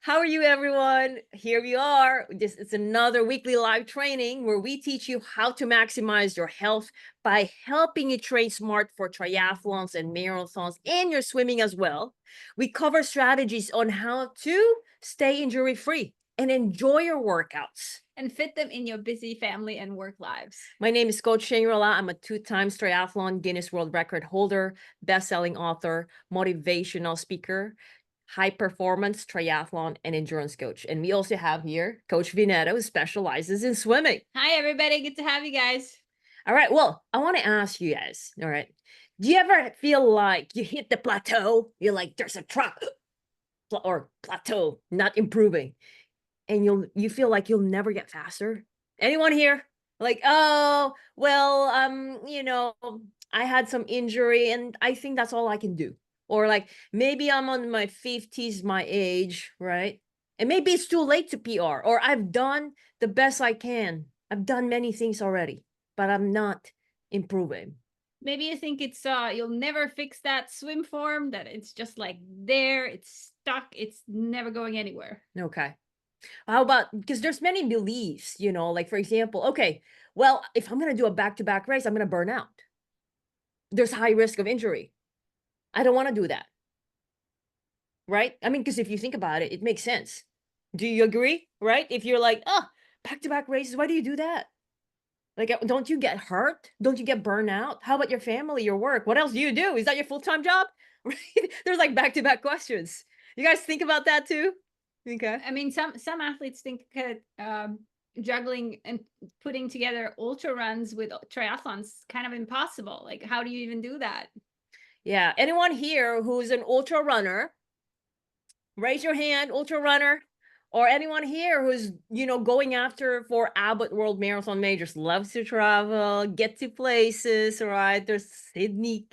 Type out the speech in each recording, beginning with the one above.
How are you, everyone? Here we are. This is another weekly live training where we teach you how to maximize your health by helping you train smart for triathlons and marathons and your swimming as well. We cover strategies on how to stay injury free and enjoy your workouts. And fit them in your busy family and work lives. My name is Coach Shangri-La. I'm a two-time triathlon Guinness World Record holder, best-selling author, motivational speaker, high performance triathlon and endurance coach. And we also have here Coach Vinetta, who specializes in swimming. Hi, everybody. Good to have you guys. All right. Well, I want to ask you guys. All right. Do you ever feel like you hit the plateau? You're like, there's a truck or plateau, not improving. And you feel like you'll never get faster? Anyone here? Like, oh, well, I had some injury and I think that's all I can do. Or like maybe I'm on my 50s, my age, right? And maybe it's too late to PR, or I've done the best I can. I've done many things already, but I'm not improving. Maybe you think it's you'll never fix that swim form, that it's just like there, it's stuck, it's never going anywhere. Okay. How about, because there's many beliefs, like for example, okay, well, if I'm going to do a back-to-back race, I'm going to burn out. There's high risk of injury. I don't want to do that. Right? I mean, because if you think about it, it makes sense. Do you agree? Right? If you're like, oh, back-to-back races, why do you do that? Like, don't you get hurt? Don't you get burned out? How about your family, your work? What else do you do? Is that your full-time job? Right? There's like back-to-back questions. You guys think about that too? Okay. I mean, some athletes think juggling and putting together ultra runs with triathlons kind of impossible. Like, how do you even do that? Yeah. Anyone here who's an ultra runner? Raise your hand, ultra runner. Or anyone here who's, going after for Abbott World Marathon Majors, loves to travel, get to places, right? There's Sydney,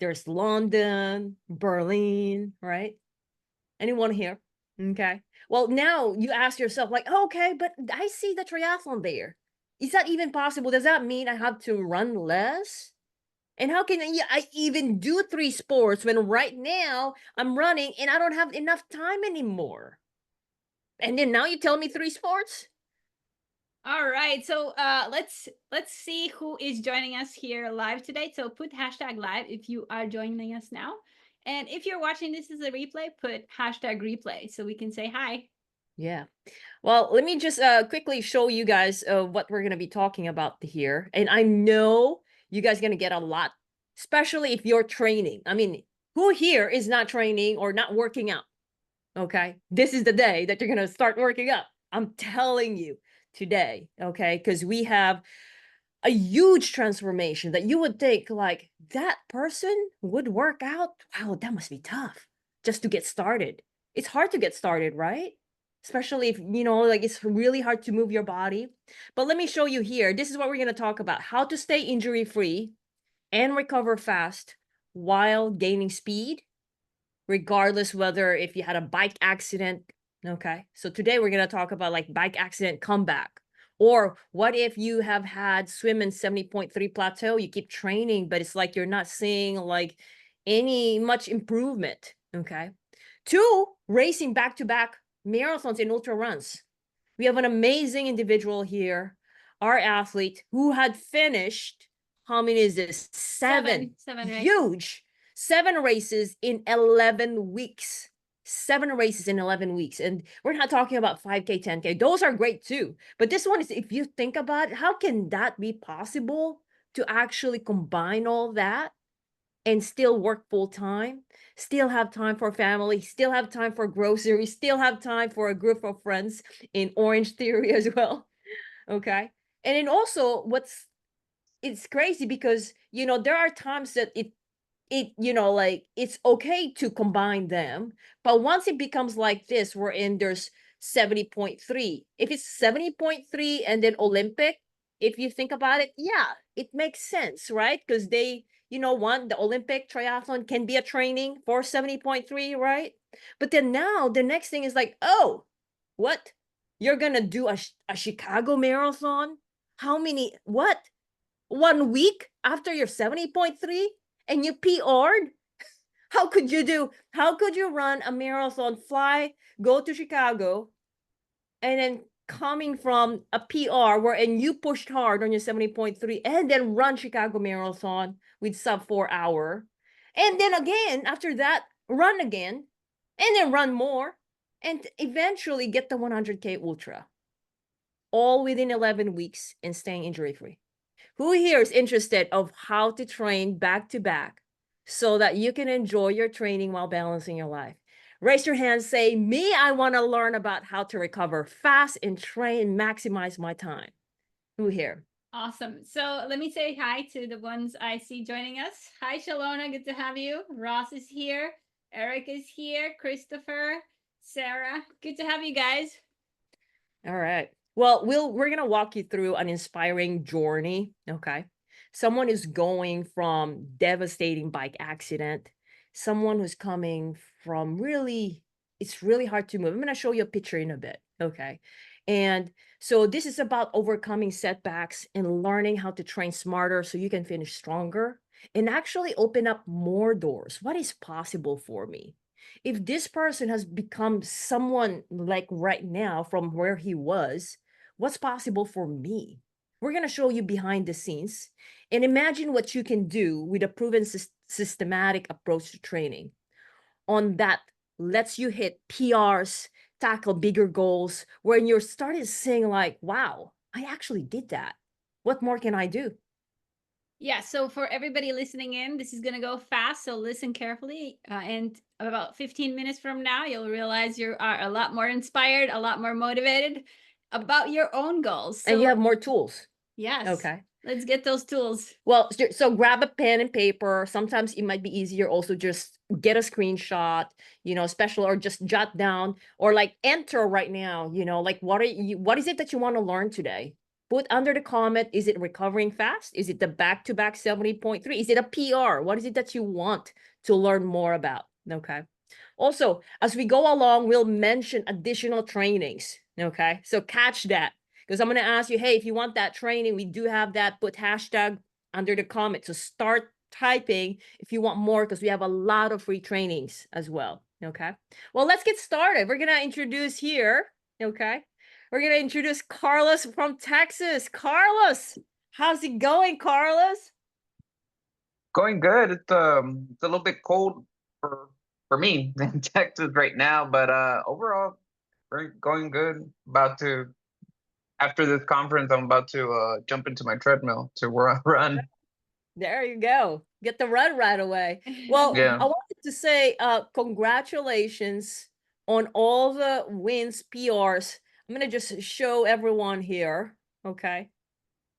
there's London, Berlin, right? Anyone here? Okay. Well, now you ask yourself, like, okay, but I see the triathlon there. Is that even possible? Does that mean I have to run less? And how can I even do 3 sports when right now I'm running and I don't have enough time anymore? And then now you tell me 3 sports? All right, so let's see who is joining us here live today. So put hashtag live if you are joining us now, and if you're watching this as a replay, put hashtag replay so we can say hi. Yeah. Well, let me just quickly show you guys what we're going to be talking about here. And I know you guys going to get a lot, especially if you're training. I mean, who here is not training or not working out? Okay. This is the day that you're going to start working out. I'm telling you today. Okay. Because we have a huge transformation that you would think like that person would work out. Wow, that must be tough just to get started. It's hard to get started, right? Especially if, like it's really hard to move your body. But let me show you here. This is what we're going to talk about: how to stay injury free and recover fast while gaining speed, regardless whether if you had a bike accident. Okay. So today we're going to talk about like bike accident comeback. Or what if you have had swim in 70.3 plateau, you keep training, but it's like you're not seeing like any much improvement. Okay. 2, racing back-to-back marathons and ultra runs. We have an amazing individual here, our athlete who had finished, how many is this? 7. Seven races. Huge. 7 races in 11 weeks. 7 races in 11 weeks. And we're not talking about 5K, 10K. Those are great too. But this one is, if you think about it, how can that be possible to actually combine all that and still work full time, still have time for family, still have time for groceries, still have time for a group of friends in Orange Theory as well? Okay. And then also it's crazy because, there are times that like it's okay to combine them, but once it becomes like this, we're in there's 70.3. If it's 70.3 and then Olympic, if you think about it, yeah, it makes sense, right? Because they, the Olympic triathlon can be a training for 70.3, right? But then now the next thing is like, oh, what? You're gonna do a Chicago marathon? How many, what? 1 week after your 70.3? And you PR'd? How could you run a marathon, fly, go to Chicago, and then coming from a PR wherein you pushed hard on your 70.3 and then run Chicago Marathon with sub 4 hour. And then again, after that, run again, and then run more, and eventually get the 100K ultra, all within 11 weeks and staying injury free. Who here is interested of how to train back to back so that you can enjoy your training while balancing your life? Raise your hand, say, me, I want to learn about how to recover fast and train, maximize my time. Who here? Awesome. So let me say hi to the ones I see joining us. Hi, Shalona. Good to have you. Ross is here. Eric is here. Christopher, Sarah. Good to have you guys. All right. Well, we're gonna walk you through an inspiring journey. Okay. Someone is going from devastating bike accident, someone who's coming from really, it's really hard to move. I'm gonna show you a picture in a bit. Okay. And so this is about overcoming setbacks and learning how to train smarter so you can finish stronger and actually open up more doors. What is possible for me? If this person has become someone like right now from where he was, what's possible for me? We're going to show you behind the scenes and imagine what you can do with a proven systematic approach to training. On that lets you hit PRs, tackle bigger goals, when you're starting saying like, wow, I actually did that. What more can I do? Yeah, so for everybody listening in, this is going to go fast, so listen carefully. And about 15 minutes from now, you'll realize you are a lot more inspired, a lot more motivated about your own goals. And you So, have more tools. yes, Okay. let's get those tools. Well, so grab a pen and paper. Sometimes it might be easier also just get a screenshot, special, or just jot down or like enter right now, like what is it that you want to learn today? Put under the comment, is it recovering fast? Is it the back-to-back 70.3? Is it a PR? What is it that you want to learn more about? Okay. Also, as we go along, we'll mention additional trainings. Okay. So catch that. Because I'm going to ask you, hey, if you want that training, we do have that. Put hashtag under the comment. So start typing if you want more, because we have a lot of free trainings as well. Okay. Well, let's get started. We're going to introduce here. Okay. We're going to introduce Carlos from Texas. Carlos, how's it going, Carlos? Going good. It's a little bit cold for me in Texas right now, but overall going good. About to After this conference, I'm about to jump into my treadmill to run. There you go. Get the run right away. Well, Yeah. I wanted to say congratulations on all the wins, PRs. I'm going to just show everyone here. Okay.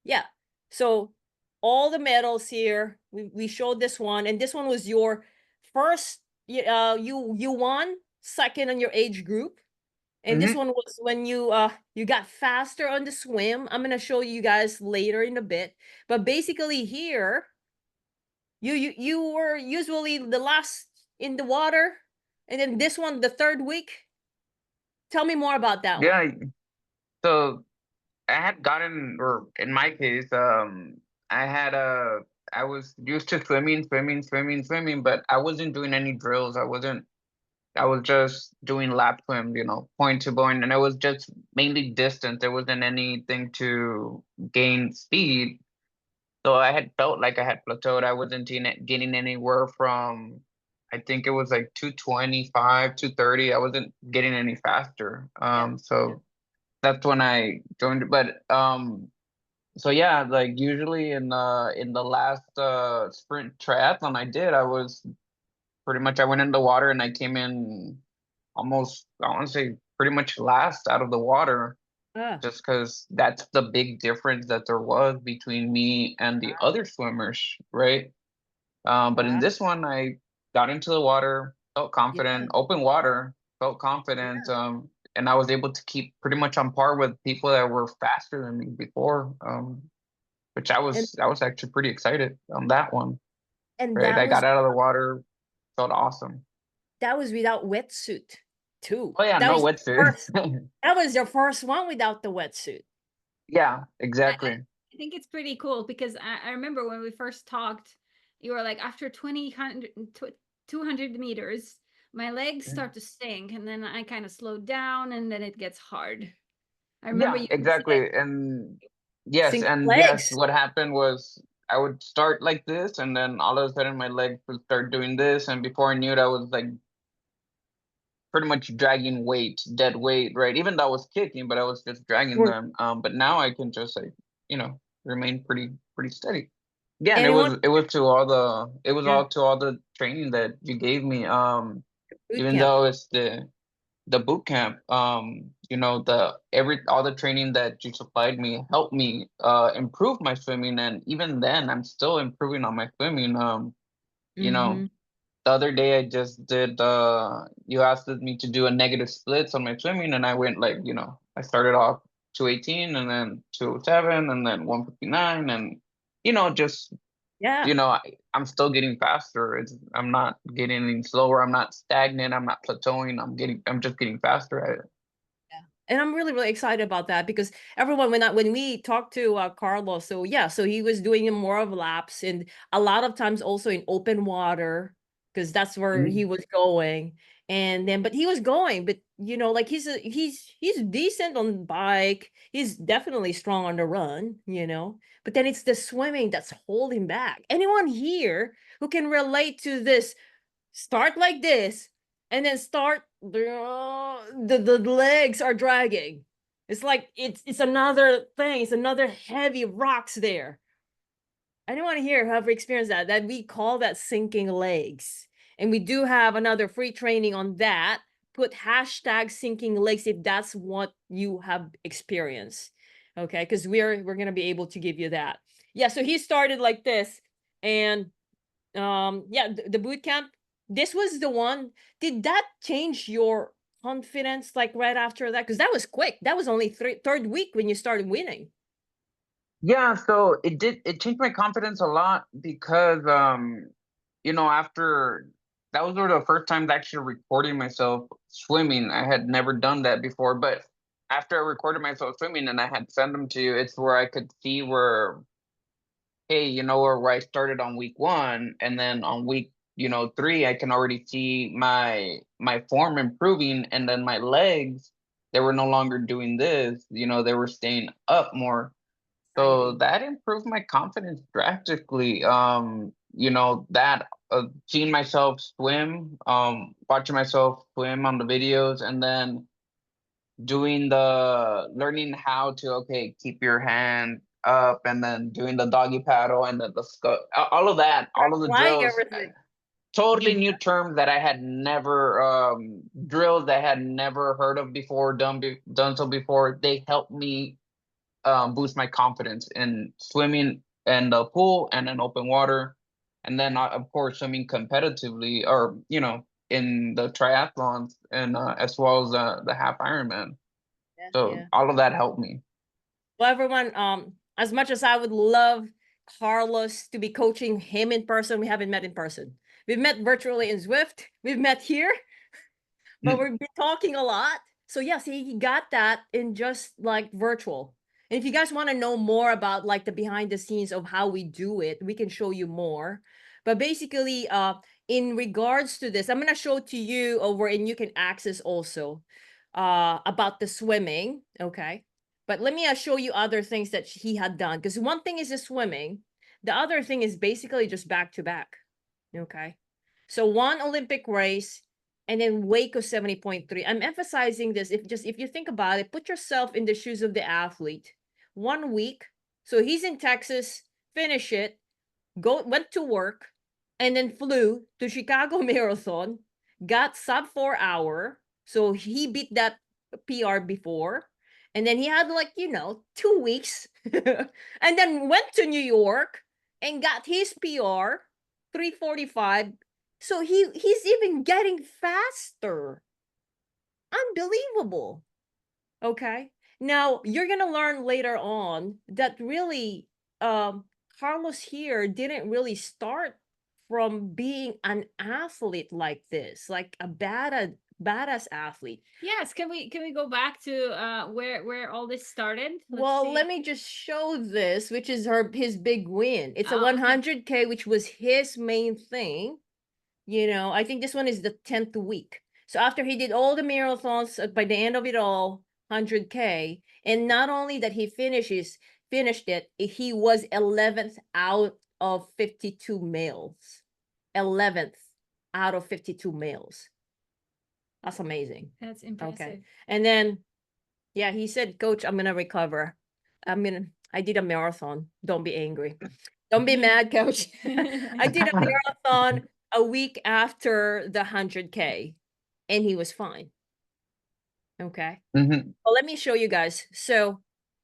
Yeah. So all the medals here, we showed this one, and this one was your first, you won second in your age group. And this hmm one was when you got faster on the swim. I'm going to show you guys later in a bit. But basically here, you were usually the last in the water, and then this one the third week. Tell me more about that one. Yeah. So I had gotten, or in my case, I had I was used to swimming, but I wasn't doing any drills. I was just doing lap swim, point to point, and it was just mainly distance. There wasn't anything to gain speed. So I had felt like I had plateaued. I wasn't gaining anywhere from, I think it was like 225, 230. I wasn't getting any faster. Yeah. So that's when I joined. But so yeah, like usually in the last sprint triathlon I did, I was pretty much, I went in the water and I came in almost, I want to say pretty much last out of the water, Ah, just because that's the big difference that there was between me and the other swimmers, right? But in ah, this one, I got into the water, felt yeah. confident, open water, felt confident, and I was able to keep pretty much on par with people that were faster than me before, which And I was actually pretty excited on that one, and right? I got out of the water, felt awesome. that was without wetsuit too. Oh yeah, That no was wetsuit. first. That was your first one without the wetsuit. Yeah, I exactly. think it's pretty cool because I remember when we first talked, you were like, after 200 meters, my legs Mm. start to sink, and then I kind of slow down, and then it gets hard. I remember Yeah, you saying, exactly. Sink And yes, legs. what happened was I would start like this, and then all of a sudden my legs would start doing this, and before I knew it, I was like pretty much dragging weight, dead weight, right? Even though I was kicking, but I was just dragging Or them. But now I can just like, remain pretty steady. Yeah, and anyone? it was to all the it was Yeah, all to all the training that you gave me. boot Even camp. though it's the boot camp, the all the training that you supplied me helped me improve my swimming, and even then I'm still improving on my swimming. You know, Mm-hmm. the other day I just did you asked me to do a negative splits on my swimming, and I went like, I started off 218 and then 207 and then 159, and just Yeah. I'm still getting faster. I'm not getting any slower. I'm not stagnant. I'm not plateauing. I'm just getting faster at it. Yeah. And I'm really, really excited about that because everyone, when we talked to Carlos, so yeah, so he was doing more of laps and a lot of times also in open water because that's where he Mm. was going. And then, but he was going, but like he's decent on bike. He's definitely strong on the run. But then it's the swimming that's holding back. Anyone here who can relate to this? Start like this and then start the legs are dragging. It's like it's another thing, it's another heavy rocks there. Anyone here who have experienced that we call that sinking legs, and we do have another free training on that. Put hashtag sinking legs if that's what you have experienced, okay, because we're gonna be able to give you that. Yeah, so he started like this, and yeah, the boot camp, this was the one. Did that change your confidence like right after that? Because that was quick. That was only third week when you started winning. Yeah, so it changed my confidence a lot because after that was sort of the first time actually recording myself swimming. I had never done that before, but after I recorded myself swimming and I had sent them to you, it's where I could see where, hey, where I started on week one, and then on week, three, I can already see my form improving, and then my legs, they were no longer doing this, they were staying up more. So Exciting. that improved my confidence drastically. That seeing myself swim, watching myself swim on the videos, and then doing the learning how to, okay, keep your hand up, and then doing the doggy paddle and all of that, all of the Applying drills, everything. totally Mhm. new terms that I had never drills that I had never heard of before, done so before. They helped me boost my confidence in swimming in the pool and in open water, and then of course swimming competitively, or in the triathlons, and as well as the half Ironman. Yeah, So yeah. all of that helped me. Well, everyone, as much as I would love Carlos to be coaching him in person, we haven't met in person. We've met virtually in Zwift. We've met here, but Mm. we've been talking a lot. So yes, he got that in just like virtual. And if you guys want to know more about like the behind the scenes of how we do it, we can show you more. But basically, in regards to this, I'm gonna show to you over, and you can access also about the swimming. Okay. But let me show you other things that he had done. Because one thing is the swimming, the other thing is basically just back to back. Okay. So one Olympic race and then Waco 70.3. I'm emphasizing this if you think about it, put yourself in the shoes of the athlete. 1 week. So he's in Texas, finish it, went to work, and then flew to Chicago Marathon, got sub 4 hour. So he beat that PR before. And then he had like, 2 weeks. And then went to New York and got his PR 3:45. So he's even getting faster. Unbelievable. Okay. Now you're gonna learn later on that really Carlos here didn't really start from being an athlete like this, like a badass athlete. yes, can we go back to where all this started? Let's Well, see. let me just show this, which is his big win. It's a Oh, okay. 100K, which was his main thing. You know, I think this one is the 10th week. So after he did all the marathons, by the end of it all, 100K, and not only that he finished it, he was 11th out of 52 males. 11th out of 52 males. That's amazing. That's impressive. Okay. And then, yeah, he said, Coach, I'm gonna recover. I did a marathon. Don't be angry. Don't be mad, Coach. I did a marathon a week after the 100K, and he was fine. Okay. Mhm. Well, let me show you guys. So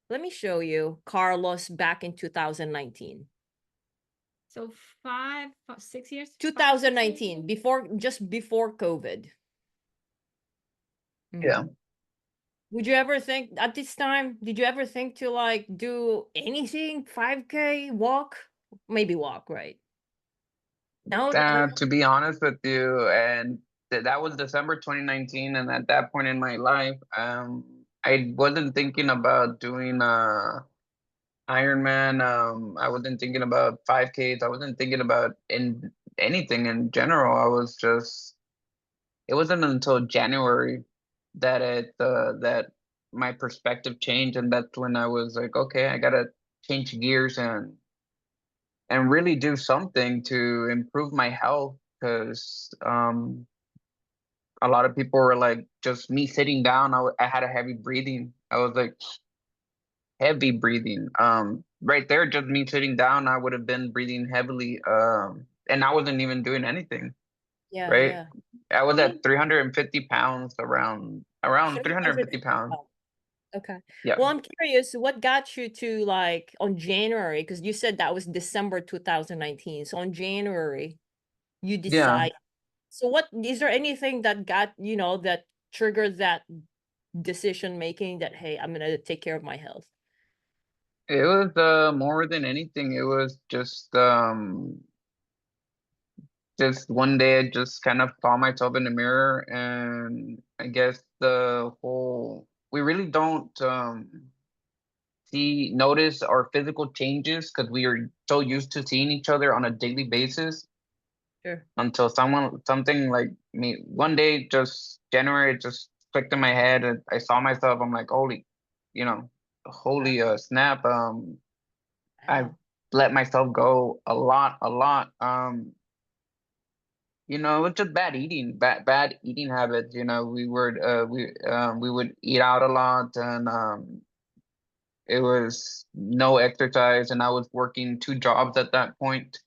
let me show you Carlos back in 2019. So 6 years? 2019, just before COVID. Yeah. Would you ever think at this time, did you ever think to like do anything? 5K, walk? Maybe walk, right? No, To be honest with you, and that was December 2019, and at that point in my life, I wasn't thinking about doing Ironman. I wasn't thinking about 5Ks. I wasn't thinking about in anything in general. I was just. It wasn't until January that that my perspective changed, and that's when I was like, okay, I gotta change gears and really do something to improve my health because a lot of people were like just me sitting down. I had a heavy breathing. I was like heavy breathing. Right there, just me sitting down, I would have been breathing heavily. And I wasn't even doing anything. yeah, Right, yeah. I was I at mean, 350 pounds, around 350 350 pounds. pounds. Okay. Yeah, Well, I'm curious, what got you to like on January? Because you said that was December 2019. So on January, you yeah. decide. So what is there anything that got, that triggered that decision making that, hey, I'm gonna take care of my health? It was more than anything. It was just one day I just kind of saw myself in the mirror, and I guess the whole we really don't see notice our physical changes because we are so used to seeing each other on a daily basis Sure. until something like me one day, just January, just clicked in my head and I saw myself. I'm like, holy, you know, holy snap. I've Wow. let myself go a lot. It's just bad eating, bad eating habits. We would eat out a lot, and it was no exercise, and I was working two jobs at that point,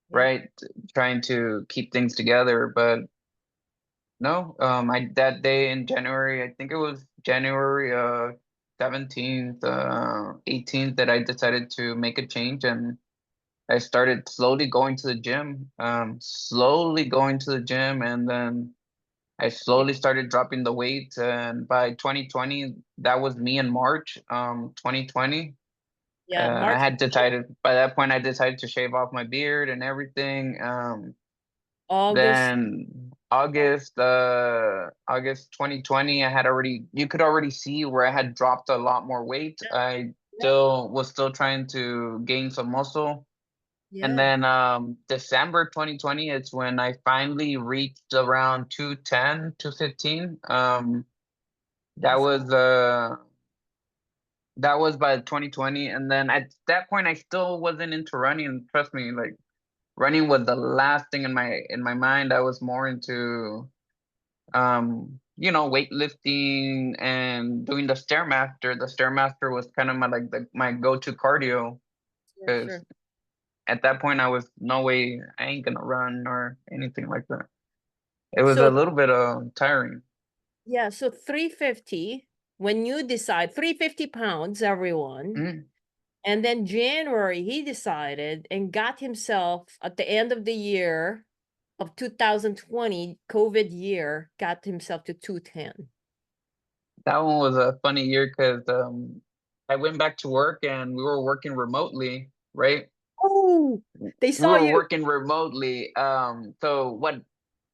Yeah. right? Trying to keep things together, but no, I that day in January, I think it was January 17th, 18th, that I decided to make a change, and I started slowly going to the gym, and then I Yeah. slowly started dropping the weight, and by 2020, that was me in March, 2020. Yeah. I March. had decided by that point I decided to shave off my beard and everything. August. Then August 2020, you could already see where I had dropped a lot more weight. I Yeah. was still trying to gain some muscle. And Yeah. then December 2020, it's when I finally reached around 210, 215. That That's was by 2020. And then at that point I still wasn't into running. Trust me, like running was the last thing in my mind. I was more into weightlifting and doing the stairmaster. The stairmaster was kind of my go-to cardio sure. because Sure. at that point I was no way I ain't gonna run or anything like that. It was a So little bit tiring. yeah, so 350, when you decide 350 pounds, everyone. Mm. And then January, he decided and got himself at the end of the year of 2020, COVID year, got himself to 210. That one was a funny year because I went back to work and we were working remotely, right? Oh, they We saw were you. working remotely. So what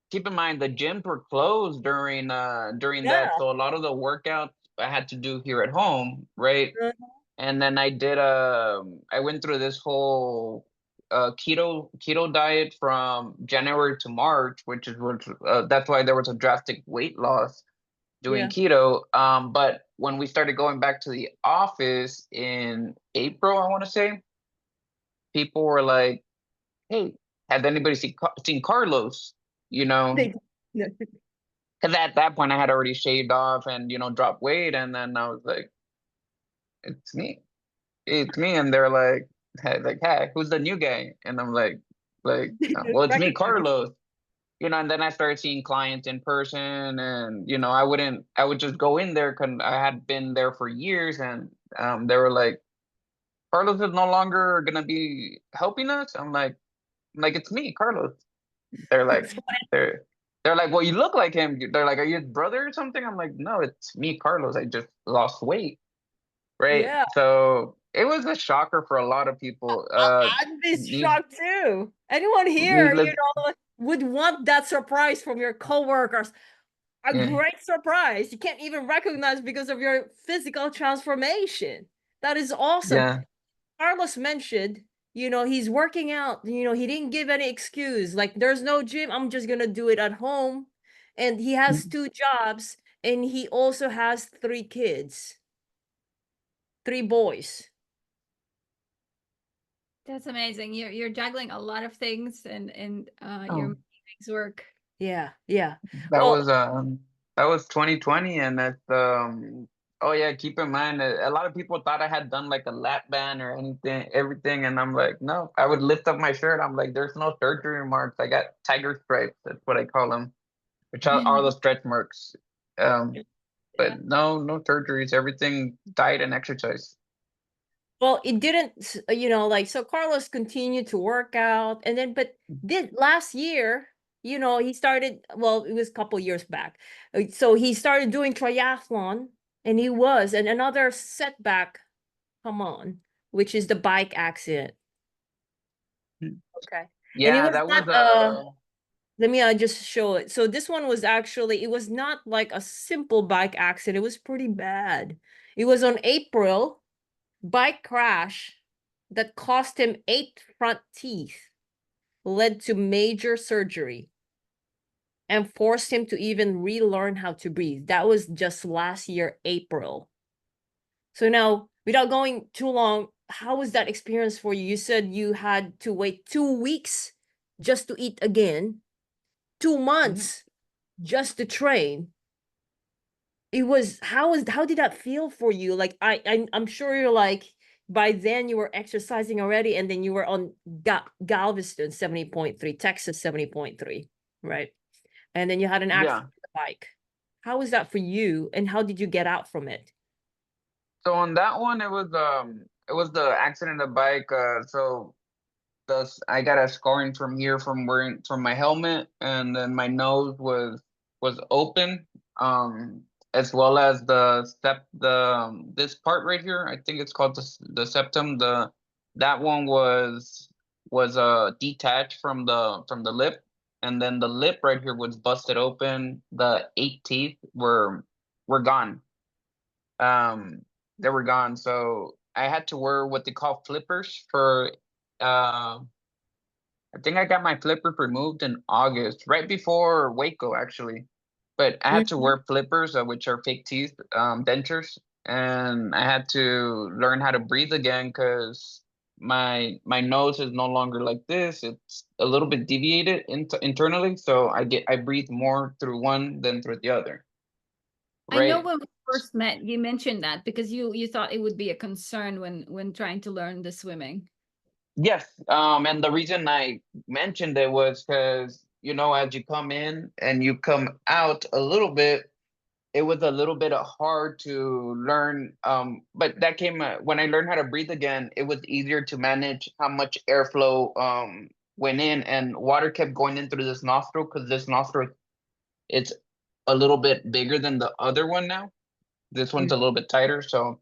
keep in mind the gyms were closed during Yeah. that. So a lot of the workouts I had to do here at home, right? Uh, And then I went through this whole a keto diet from January to March, that's why there was a drastic weight loss doing Yeah. keto. But when we started going back to the office in April, I want to say, people were like, "Hey, has anybody seen Carlos?" You know, They, no. because at that point I had already shaved off and dropped weight, and then I was like, "It's me, it's me," and they're "Hey, who's the new guy?" And I'm They don't well, it's me, recognize. Carlos. And then I started seeing clients in person, and I would just go in there because I had been there for years, and they were like, "Carlos is no longer gonna be helping us." I'm like, "It's me, Carlos." They're like, That's they're they're like, "Well, you look like him." They're like, "Are you his brother or something?" I'm like, "No, it's me, Carlos. I just lost weight." Right. yeah. So it was a shocker for a lot of people. I'd be Need, shocked too. Anyone here, needless, would want that surprise from your coworkers. A yeah, great surprise. You can't even recognize because of your physical transformation. That is awesome. yeah. Carlos mentioned, he's working out. He didn't give any excuse. Like, there's no gym. I'm just gonna do it at home. And he has two jobs, and he also has three kids, three boys. That's amazing. You're juggling a lot of things, and you're Oh. making things work. Yeah, yeah. That Well, was 2020, and that's oh yeah, keep in mind a lot of people thought I had done like a lap band or anything, everything, and I'm like, no. I would lift up my shirt. I'm like, there's no surgery marks. I got tiger stripes. That's what I call them, which are the stretch marks. Um, yeah. but no surgeries. Everything diet and exercise. Well, it didn't, like, so Carlos continued to work out, and then, but did last year, he started, well, it was a couple years back. So he started doing triathlon, and another setback, come on, which is the bike accident. Okay. And it Yeah, was that was not, let me just show it. So this one was actually, it was not like a simple bike accident. It was pretty bad. It was on April. Bike crash that cost him 8 front teeth, led to major surgery, and forced him to even relearn how to breathe. That was just last year, April. So now, without going too long, how was that experience for you? You said you had to wait 2 weeks just to eat again, 2 months just to train. How did that feel for you? Like, I'm sure you're like, by then you were exercising already, and then you were on Galveston 70.3, Texas 70.3, right? And then you had an yeah. accident with the bike. How was that for you, and how did you get out from it? So on that one, it was the accident of the bike. So I got a scarring from here from my helmet, and then my nose was open, as well as this part right here. I think it's called the septum. That one was detached from the lip, and then the lip right here was busted open. The 8 teeth were gone. Um, they were gone. So I had to wear what they call flippers for uh I think I got my flippers removed in August, right before Waco, actually. But I had to Mhm. wear flippers, which are fake teeth, dentures, and I had to learn how to breathe again because my nose is no longer like this. It's a little bit deviated internally, so I breathe more through one than through the other. I know Right? when we first met, you mentioned that because you thought it would be a concern when trying to learn the swimming. Yes. And the reason I mentioned it was because, as you come in and you come out a little bit, it was a little bit hard to learn. But that came when I learned how to breathe again, it was easier to manage how much airflow went in, and water kept going in through this nostril because this nostril, it's a little bit bigger than the other one now. This one's a little bit tighter. So,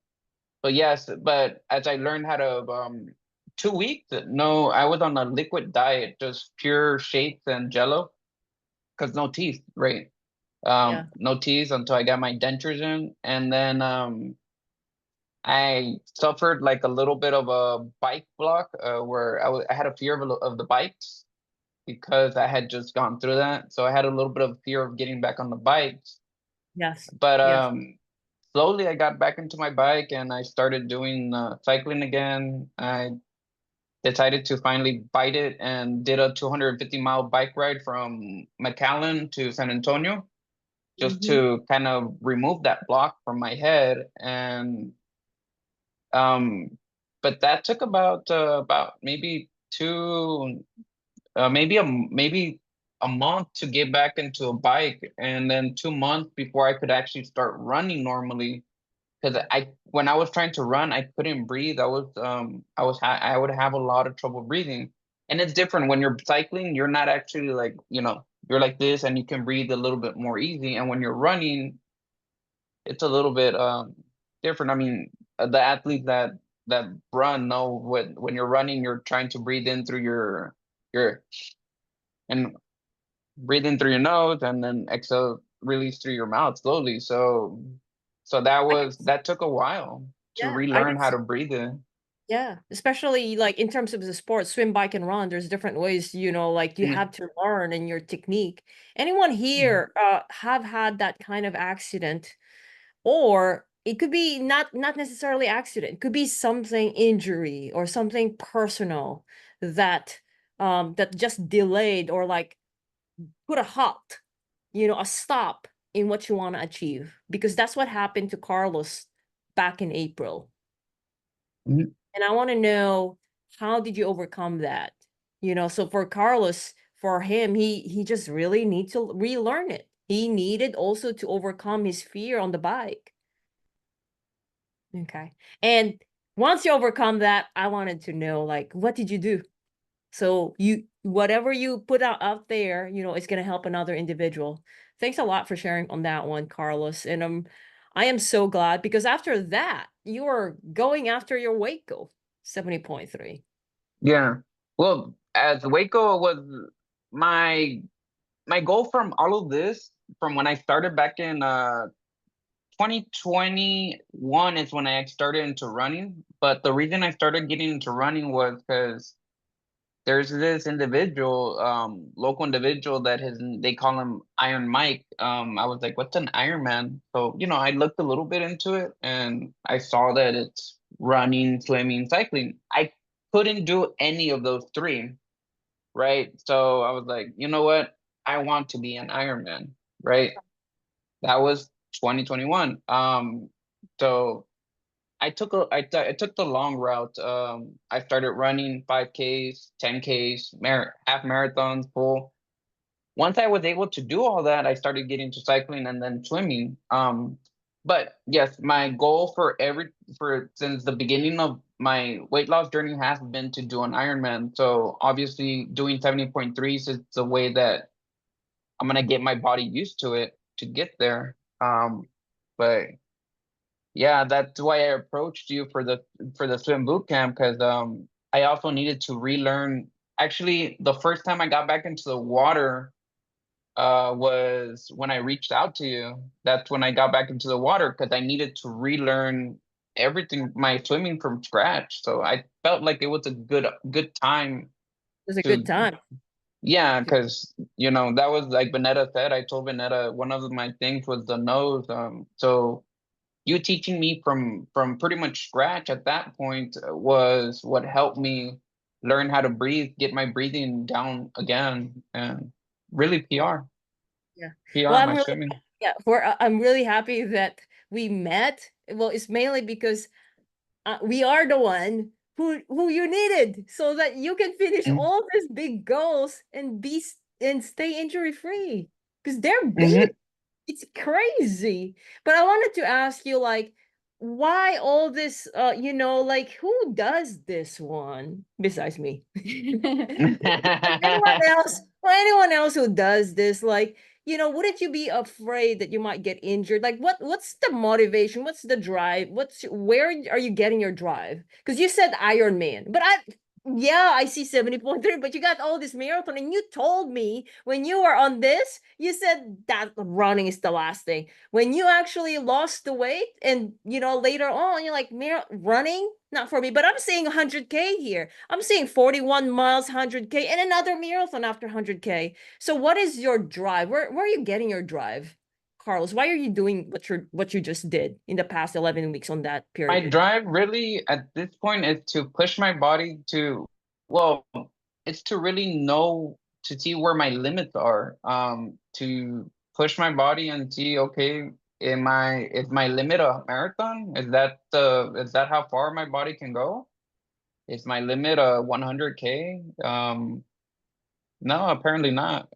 but yes, but as I learned how to 2 weeks, no, I was on a liquid diet, just pure shakes and jello, because no teeth, right? Yeah. No teeth until I got my dentures in, and then I suffered like a little bit of a bike block, where I had a fear of the bikes because I had just gone through that. So I had a little bit of fear of getting back on the bikes. Yes. But Yes. slowly I got back into my bike and I started doing cycling again. I decided to finally bite it and did a 250-mile bike ride from McAllen to San Antonio, just Mm-hmm. to kind of remove that block from my head. And um, but that took about maybe maybe a month to get back into a bike, and then 2 months before I could actually start running normally. Because when I was trying to run, I couldn't breathe. I would have a lot of trouble breathing. And it's different when you're cycling, you're not actually like, you're like this and you can breathe a little bit more easy. And when you're running, it's a little bit different. I mean, the athletes that run know when you're running, you're trying to breathe in through your and breathe in through your nose and then exhale, release through your mouth slowly. So I can, that took a while to yeah, I relearn can, how to breathe in. yeah, especially like in terms of the sport, swim, bike, and run, there's different ways, like you Mm, have to learn in your technique. Anyone mm, here have had that kind of accident? Or it could be not necessarily accident, it could be something injury or something personal that that just delayed or like put a halt, a stop in what you want to achieve. Because that's what happened to Carlos back in April. mm. And I want to know, how did you overcome that? So for Carlos, for him, he just really needs to relearn it. He needed also to overcome his fear on the bike. Okay. And once you overcome that, I wanted to know, like, what did you do? So whatever you put out there, it's going to help another individual. Thanks a lot for sharing on that one, Carlos. And I am so glad, because after that, you are going after your weight goal, 70.3. Yeah. Well, as Waco was my my goal from all of this, from when I started back in 2021 is when I started into running. But the reason I started getting into running was because there's this individual, local individual that they call him Iron Mike. I was like, what's an Ironman? So, I looked a little bit into it and I saw that it's running, swimming, cycling. I couldn't do any of those three, right? So I was like, you know what? I want to be an Ironman, right? That was 2021. So I took the long route. I started running 5Ks, 10Ks, half marathons, full. Once I was able to do all that, I started getting to cycling and then swimming. But yes, my goal for since the beginning of my weight loss journey has been to do an Ironman. So obviously doing 70.3s is the way that I'm gonna get my body used to it to get there. But yeah, that's why I approached you for the swim boot camp, because I also needed to relearn. Actually, the first time I got back into the water was when I reached out to you. That's when I got back into the water because I needed to relearn everything, my swimming from scratch. So I felt like it was a good time It was a good to, time. yeah, because that was like Vanetta said. I told Vanetta one of my things was the nose. So you teaching me from pretty much scratch at that point was what helped me learn how to breathe, get my breathing down again, and really Yeah. Well, PR my swimming. yeah, I'm really happy that we met. Well, it's mainly because we are the one who you needed so that you can finish Mm-hmm. all these big goals and and stay injury free, because they're big. Mm-hmm. It's crazy. But I wanted to ask you, like, why all this, like, who does this one besides me? Anyone else, or anyone else who does this, like, wouldn't you be afraid that you might get injured? Like, what's the motivation? What's the drive? Where are you getting your drive? Because you said Iron Man, but Yeah, I see 70.3, but you got all this marathon, and you told me when you were on this, you said that running is the last thing. When you actually lost the weight, and later on, you're like, running, not for me. But I'm saying 100K here. I'm saying 41 miles, 100K, and another marathon after 100K. So what is your drive? Where are you getting your drive, Carlos? Why are you doing what you just did in the past 11 weeks on that My period? drive really at this point is to push my body to, well, it's to really know, to see where my limits are. To push my body and see, okay, is my limit a marathon? Is that how far my body can go? Is my limit a 100K? No, apparently not.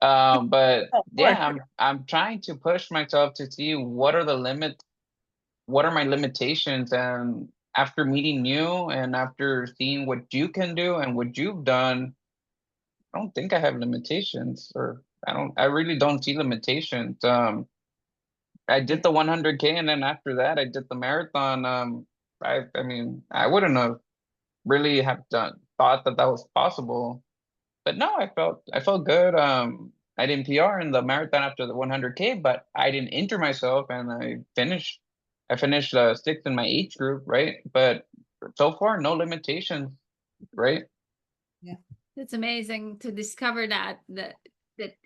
But Oh, boy. yeah, I'm trying to push myself to see what are the limits, what are my limitations, and after meeting you and after seeing what you can do and what you've done, I don't think I have limitations, or I really don't see limitations. I did the 100K, and then after that I did the marathon. I mean, I wouldn't have really have thought that that was possible. But no, I felt good. I didn't PR in the marathon after the 100K, but I didn't injure myself, and I finished sixth in my age group, right? But so far, no limitations, right? Yeah. It's amazing to discover that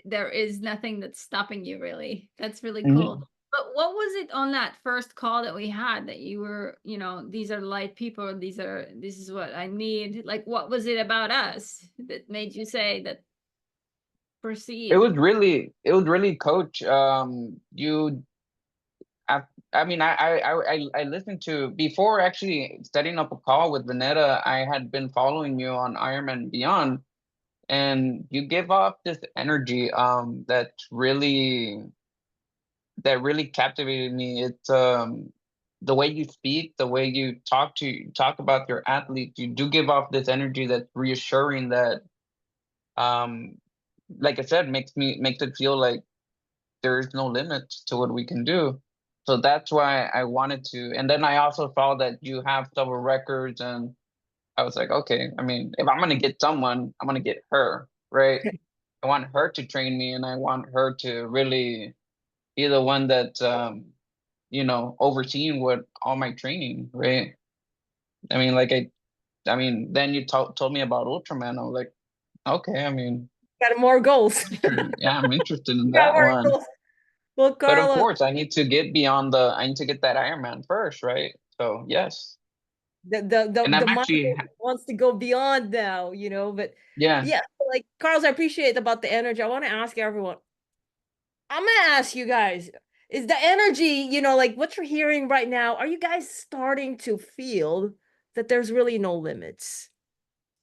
there is nothing that's stopping you, really. That's really cool. Mhm. But what was it on that first call that we had that you were, these are the light people, this is what I need? Like, what was it about us that made you say that, proceed? It was really, coach. I, I mean, I listened to, before actually setting up a call with Vanetta. I had been following you on Ironman Beyond, and you give off this energy that really captivated me. It's the way you speak, the way you talk about your athletes. You do give off this energy that's reassuring, that um like I said, makes it feel like there is no limit to what we can do. So that's why I wanted to. And then I also saw that you have several records, and I was like, okay, I mean, if I'm gonna get someone, I'm gonna get her, right? I want her to train me, and I want her to really be the one that overseeing what all my training, right? I mean, then you told me about Ultraman. I was like, okay, I mean, Got more goals. yeah, I'm interested in Got that more one. goals. Well, But of Carlos, course, I need to get that Ironman first, right? So yes, the and the I'm mind actually, wants to go beyond now, but yeah. yeah, like Carlos, I appreciate about the energy. I want to ask everyone. I'm gonna ask you guys, is the energy, like what you're hearing right now, are you guys starting to feel that there's really no limits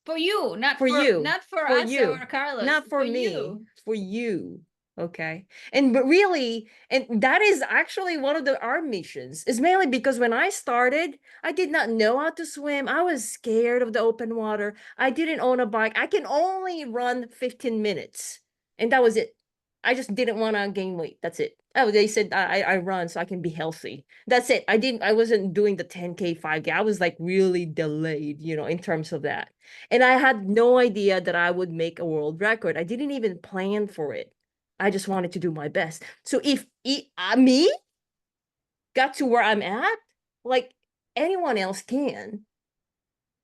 For you, not for for you, not for for us you, or Carlos, not for for me, you. for you? Okay. But really, and that is actually one of our missions, is mainly because when I started, I did not know how to swim. I was scared of the open water. I didn't own a bike. I can only run 15 minutes, and that was it. I just didn't want to gain weight. That's it. Oh, they said I run so I can be healthy. That's it. I wasn't doing the 10K, 5K. I was like really delayed, in terms of that. And I had no idea that I would make a world record. I didn't even plan for it. I just wanted to do my best. So if me got to where I'm at, like anyone else can,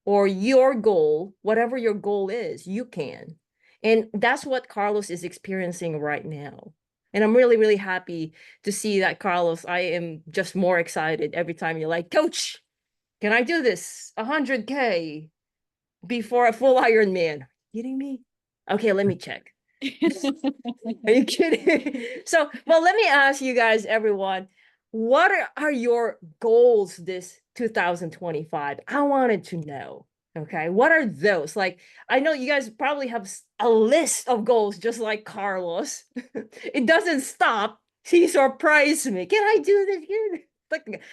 or your goal, whatever your goal is, you can. And that's what Carlos is experiencing right now. And I'm really, really happy to see that, Carlos. I am just more excited every time you're like, Coach, can I do this 100K before a full Ironman? Kidding me? Okay, let me check. Are you kidding? So, well, let me ask you guys, everyone, what are your goals this 2025? I wanted to know. Okay, what are those? Like, I know you guys probably have a list of goals, just like Carlos. It doesn't stop. He surprised me. Can I do this?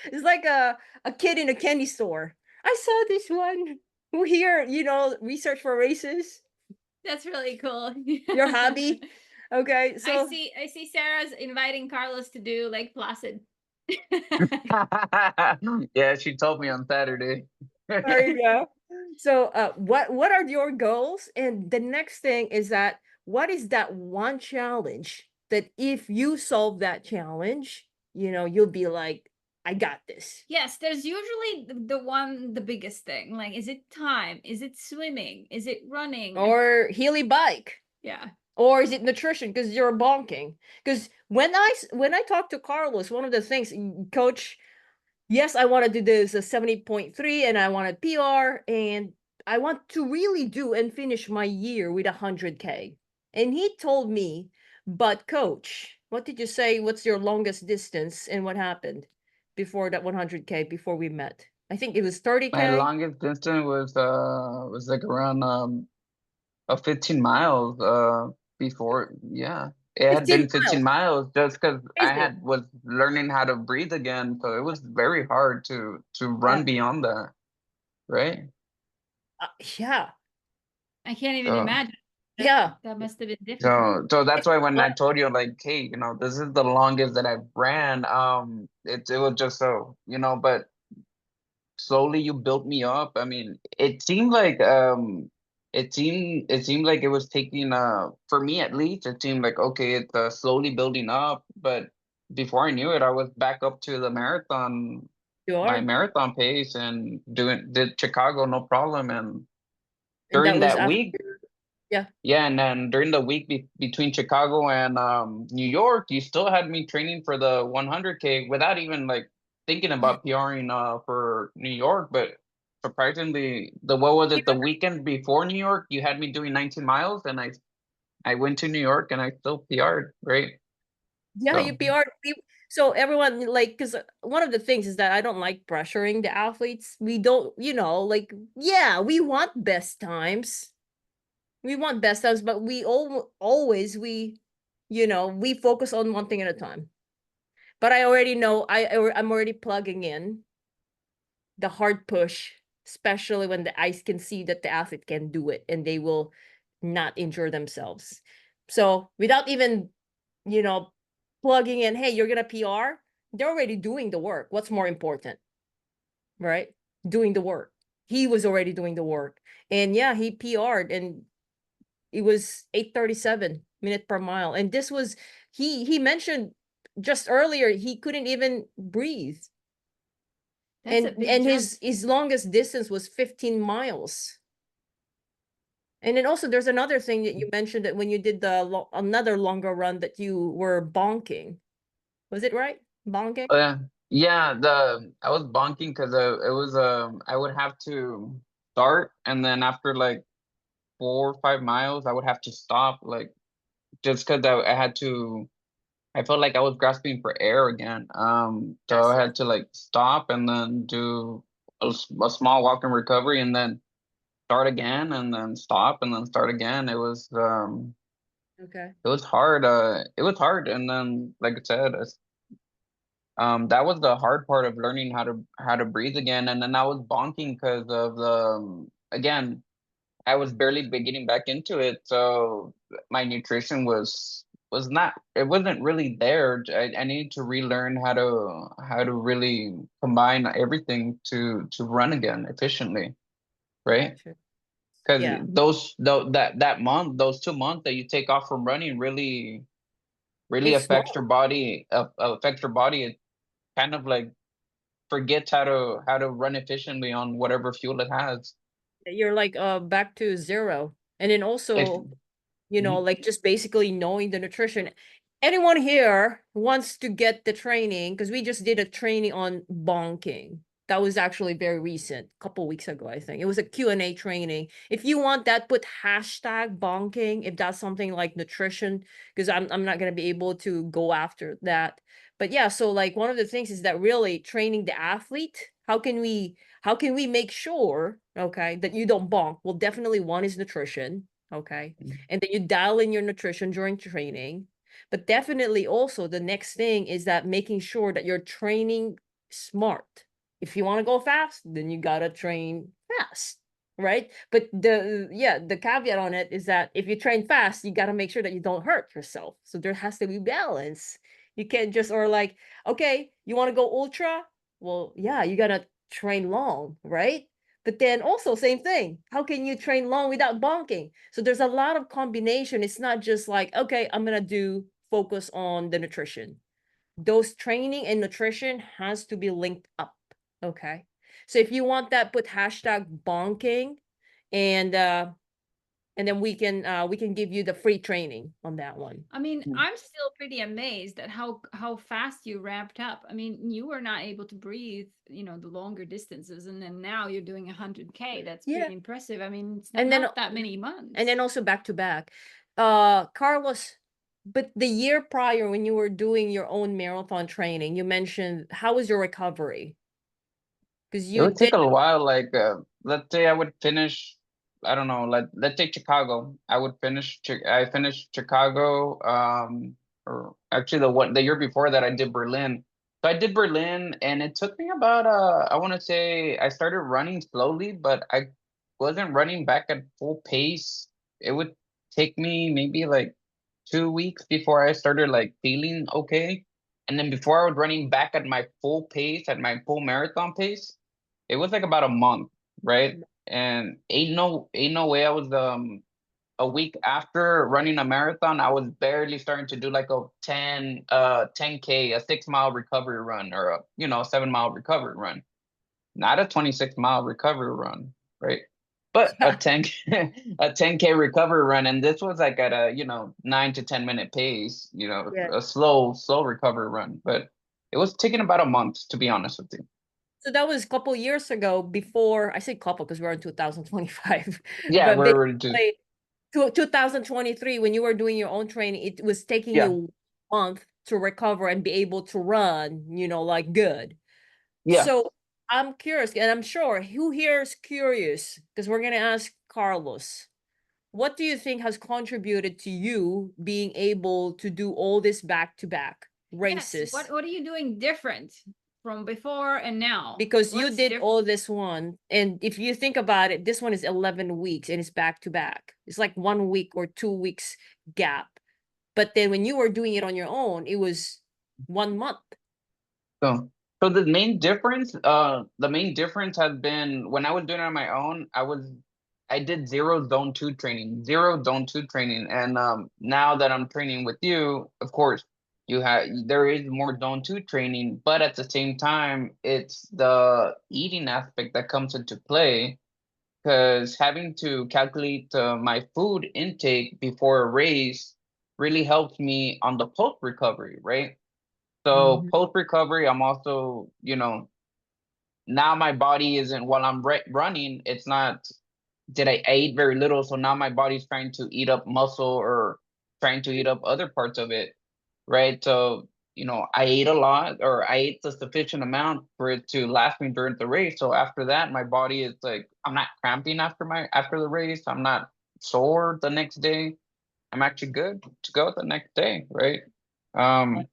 It's like a kid in a candy store. I saw this one. Who here, research for races, That's really cool. your hobby. Okay, I so see I see Sarah's inviting Carlos to do Lake Placid. Yeah, she told me on Saturday. there you go. So what are your goals? And the next thing is that what is that one challenge that if you solve that challenge, you'll be like, I got this. Yes, there's usually the biggest thing. Like, is it time? Is it swimming? Is it running? Or Healy bike. Yeah. Or is it nutrition? Because you're bonking. Because when I talk to Carlos, one of the things, coach, yes, I want to do this a 70.3 and I want a PR and I want to really do and finish my year with 100K. And he told me, but coach, what did you say? What's your longest distance and what happened before that 100K before we met? I think it was My 30K. longest distance was like around 15 miles before, yeah. It had 15 been 15 miles. miles just because I Amazing. had was learning how to breathe again, so it was very hard to Yeah. run beyond that, right? Uh, yeah. I can't even So imagine. Yeah. That must have been difficult. so that's It's why when I fun. told you like, hey, this is the longest that I've ran, it was just so, but slowly you built me up. I mean, it seemed like it was taking for me at least, it seemed like okay, it's slowly building up, but before I knew it, I was back up to the marathon, You my are. marathon pace and did Chicago no problem. And And that during was that after. week, Yeah. yeah, and then during the week between Chicago and New York, you still had me training for the 100K without even like thinking about PRing for New York. But surprisingly, what was it? The weekend before New York, you had me doing 19 miles, and I went to New York and I still PR'd. Great. Yeah, you So PR. So everyone like, because one of the things is that I don't like pressuring the athletes. We don't, like, yeah, we want best times. We want best times, but we always we focus on one thing at a time. But I already know I'm already plugging in the hard push, especially when the ice can see that the athlete can do it and they will not injure themselves. So without even, you know, plugging in, hey, you're gonna PR, they're already doing the work. What's more important, right? Doing the work. He was already doing the work. And yeah, he PR'd and it was 8:37 minute per mile. And this was he mentioned just earlier he couldn't even breathe. That's a And big and jump. his longest distance was 15 miles. And then also there's another thing that you mentioned that when you did the another longer run that you were bonking. Was it right? Bonking? yeah, the I was bonking because it was I would have to start, and then after like 4 or 5 miles, I would have to stop, like just because I had to. I felt like I was grasping for air again. So Yes, I yes. had to like stop and then do a small walk in recovery and then start again and then stop and then start again. Okay. It was hard. It was hard. And then, like I said, that was the hard part of learning how to breathe again. And then I was bonking because of the again, I was barely getting back into it, so my nutrition was not, it wasn't really there. I needed to relearn how to really combine everything to run again efficiently, right? Gotcha. Because Yeah. that month, those 2 months that you take off from running really It's affects small. your body, affects your body. It kind of like forgets how to run efficiently on whatever fuel it has. You're like back to zero. And then If also, Mhm. like just basically knowing the nutrition. Anyone here wants to get the training? Because we just did a training on bonking. That was actually very recent, a couple weeks ago, I think. It was a Q&A training. If you want that, put hashtag bonking if that's something like nutrition, because I'm not gonna be able to go after that. But yeah, so like one of the things is that really training the athlete. How can we make sure, okay, that you don't bonk? Well, definitely one is nutrition, okay? And then you dial in your nutrition during training. But definitely also the next thing is that making sure that you're training smart. If you want to go fast, then you gotta train fast, right? But the caveat on it is that if you train fast, you gotta make sure that you don't hurt yourself. So there has to be balance. You can't just or like, okay, you want to go ultra? Well, yeah, you gotta train long, right? But then also same thing. How can you train long without bonking? So there's a lot of combination. It's not just like, okay, I'm gonna do focus on the nutrition. Those training and nutrition has to be linked up. Okay. So if you want that, put hashtag bonking and then we can give you the free training on that one. I mean, Mm. I'm still pretty amazed at how fast you ramped up. I mean, you were not able to breathe, you know, the longer distances, and then now you're doing 100K. That's Yeah. pretty impressive. I mean, it's And then not that many months. and then also back to back. Carlos, but the year prior when you were doing your own marathon training, you mentioned how was your recovery? Because It you would take did a while. Like, let's say I would finish. I don't know. Let's take Chicago. I finished Chicago. Or actually the year before that I did Berlin. So I did Berlin, and it took me about I want to say I started running slowly, but I wasn't running back at full pace. It would take me maybe like 2 weeks before I started like feeling okay. And then before I was running back at my full pace, at my full marathon pace, it was like about a month, right? And ain't no way I was a week after running a marathon, I was barely starting to do like a 10K, a 6 mile recovery run or a 7 mile recovery run. Not a 26 mile recovery run, right? But a 10 a 10K recovery run, and this was like at a 9 to 10 minute pace, yeah. a slow recovery run. But it was taking about a month, to be honest with you. So that was a couple years ago before I say couple because we're in 2025. Yeah, But we're just basically 2023 when you were doing your own training, it was taking yeah, you a month to recover and be able to run, like good. yeah. So I'm curious, and I'm sure who here is curious because we're gonna ask Carlos. What do you think has contributed to you being able to do all this back-to-back Yes. races? What are you doing different from before and now? Because you What's did different? all this one, and if you think about it, this one is 11 weeks and it's back-to-back. It's like 1 week or 2 weeks gap. But then when you were doing it on your own, it was 1 month. So the main difference has been when I was doing it on my own, I did zero zone two training. And now that I'm training with you, of course, there is more zone two training, but at the same time, it's the eating aspect that comes into play because having to calculate my food intake before a race really helps me on the post recovery, right? So Mhm. post recovery, I'm also, now my body isn't while I'm running. It's not. I ate very little, so now my body's trying to eat up muscle or trying to eat up other parts of it, right? So I ate a lot, or I ate the sufficient amount for it to last me during the race. So after that, my body is like, I'm not cramping after the race. I'm not sore the next day. I'm actually good to go the next day, right? Um,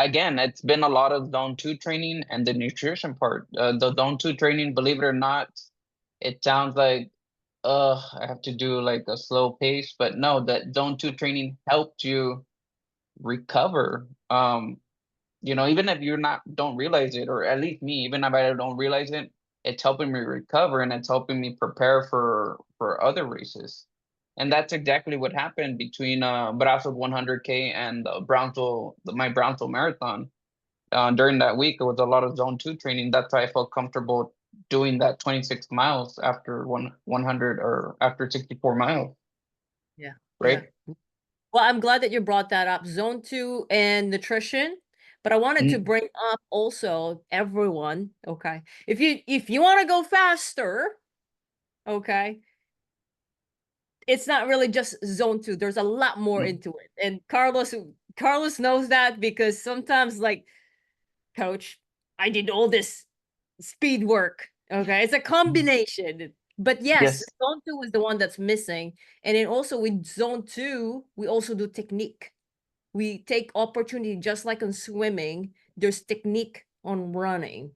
Again, it's been a lot of zone two training and the nutrition part. The zone two training, believe it or not, it sounds like, I have to do like a slow pace, but no, that zone two training helped you recover. Even if don't realize it, or at least me, even if I don't realize it, it's helping me recover and it's helping me prepare for other races. And that's exactly what happened between Brazos 100K and my Brownsville marathon. During that week, it was a lot of zone two training. That's why I felt comfortable doing that 26 miles after 100 or after 64 miles, Yeah. Yeah. right? Well, I'm glad that you brought that up, zone 2 and nutrition. But I wanted to Mm. bring up also everyone, okay? If you want to go faster, okay, it's not really just zone 2. There's a lot more Mm. into it. And Carlos knows that because sometimes like, coach, I did all this speed work. Okay. It's a combination. But yes, Yes. zone 2 is the one that's missing. And then also with zone 2, we also do technique. We take opportunity just like on swimming. There's technique on running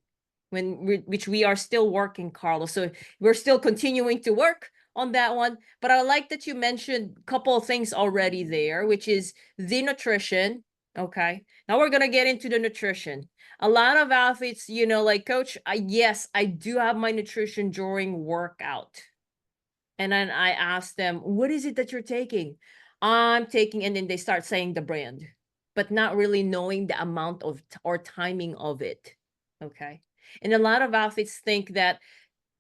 which we are still working, Carlos. So we're still continuing to work on that one. But I like that you mentioned a couple of things already there, which is the nutrition Okay. Now we're gonna get into the nutrition. A lot of athletes, you know, like, coach, yes, I do have my nutrition during workout. And then I ask them, what is it that you're taking? I'm taking, and then they start saying the brand, but not really knowing the amount of or timing of it. Okay. And a lot of athletes think that,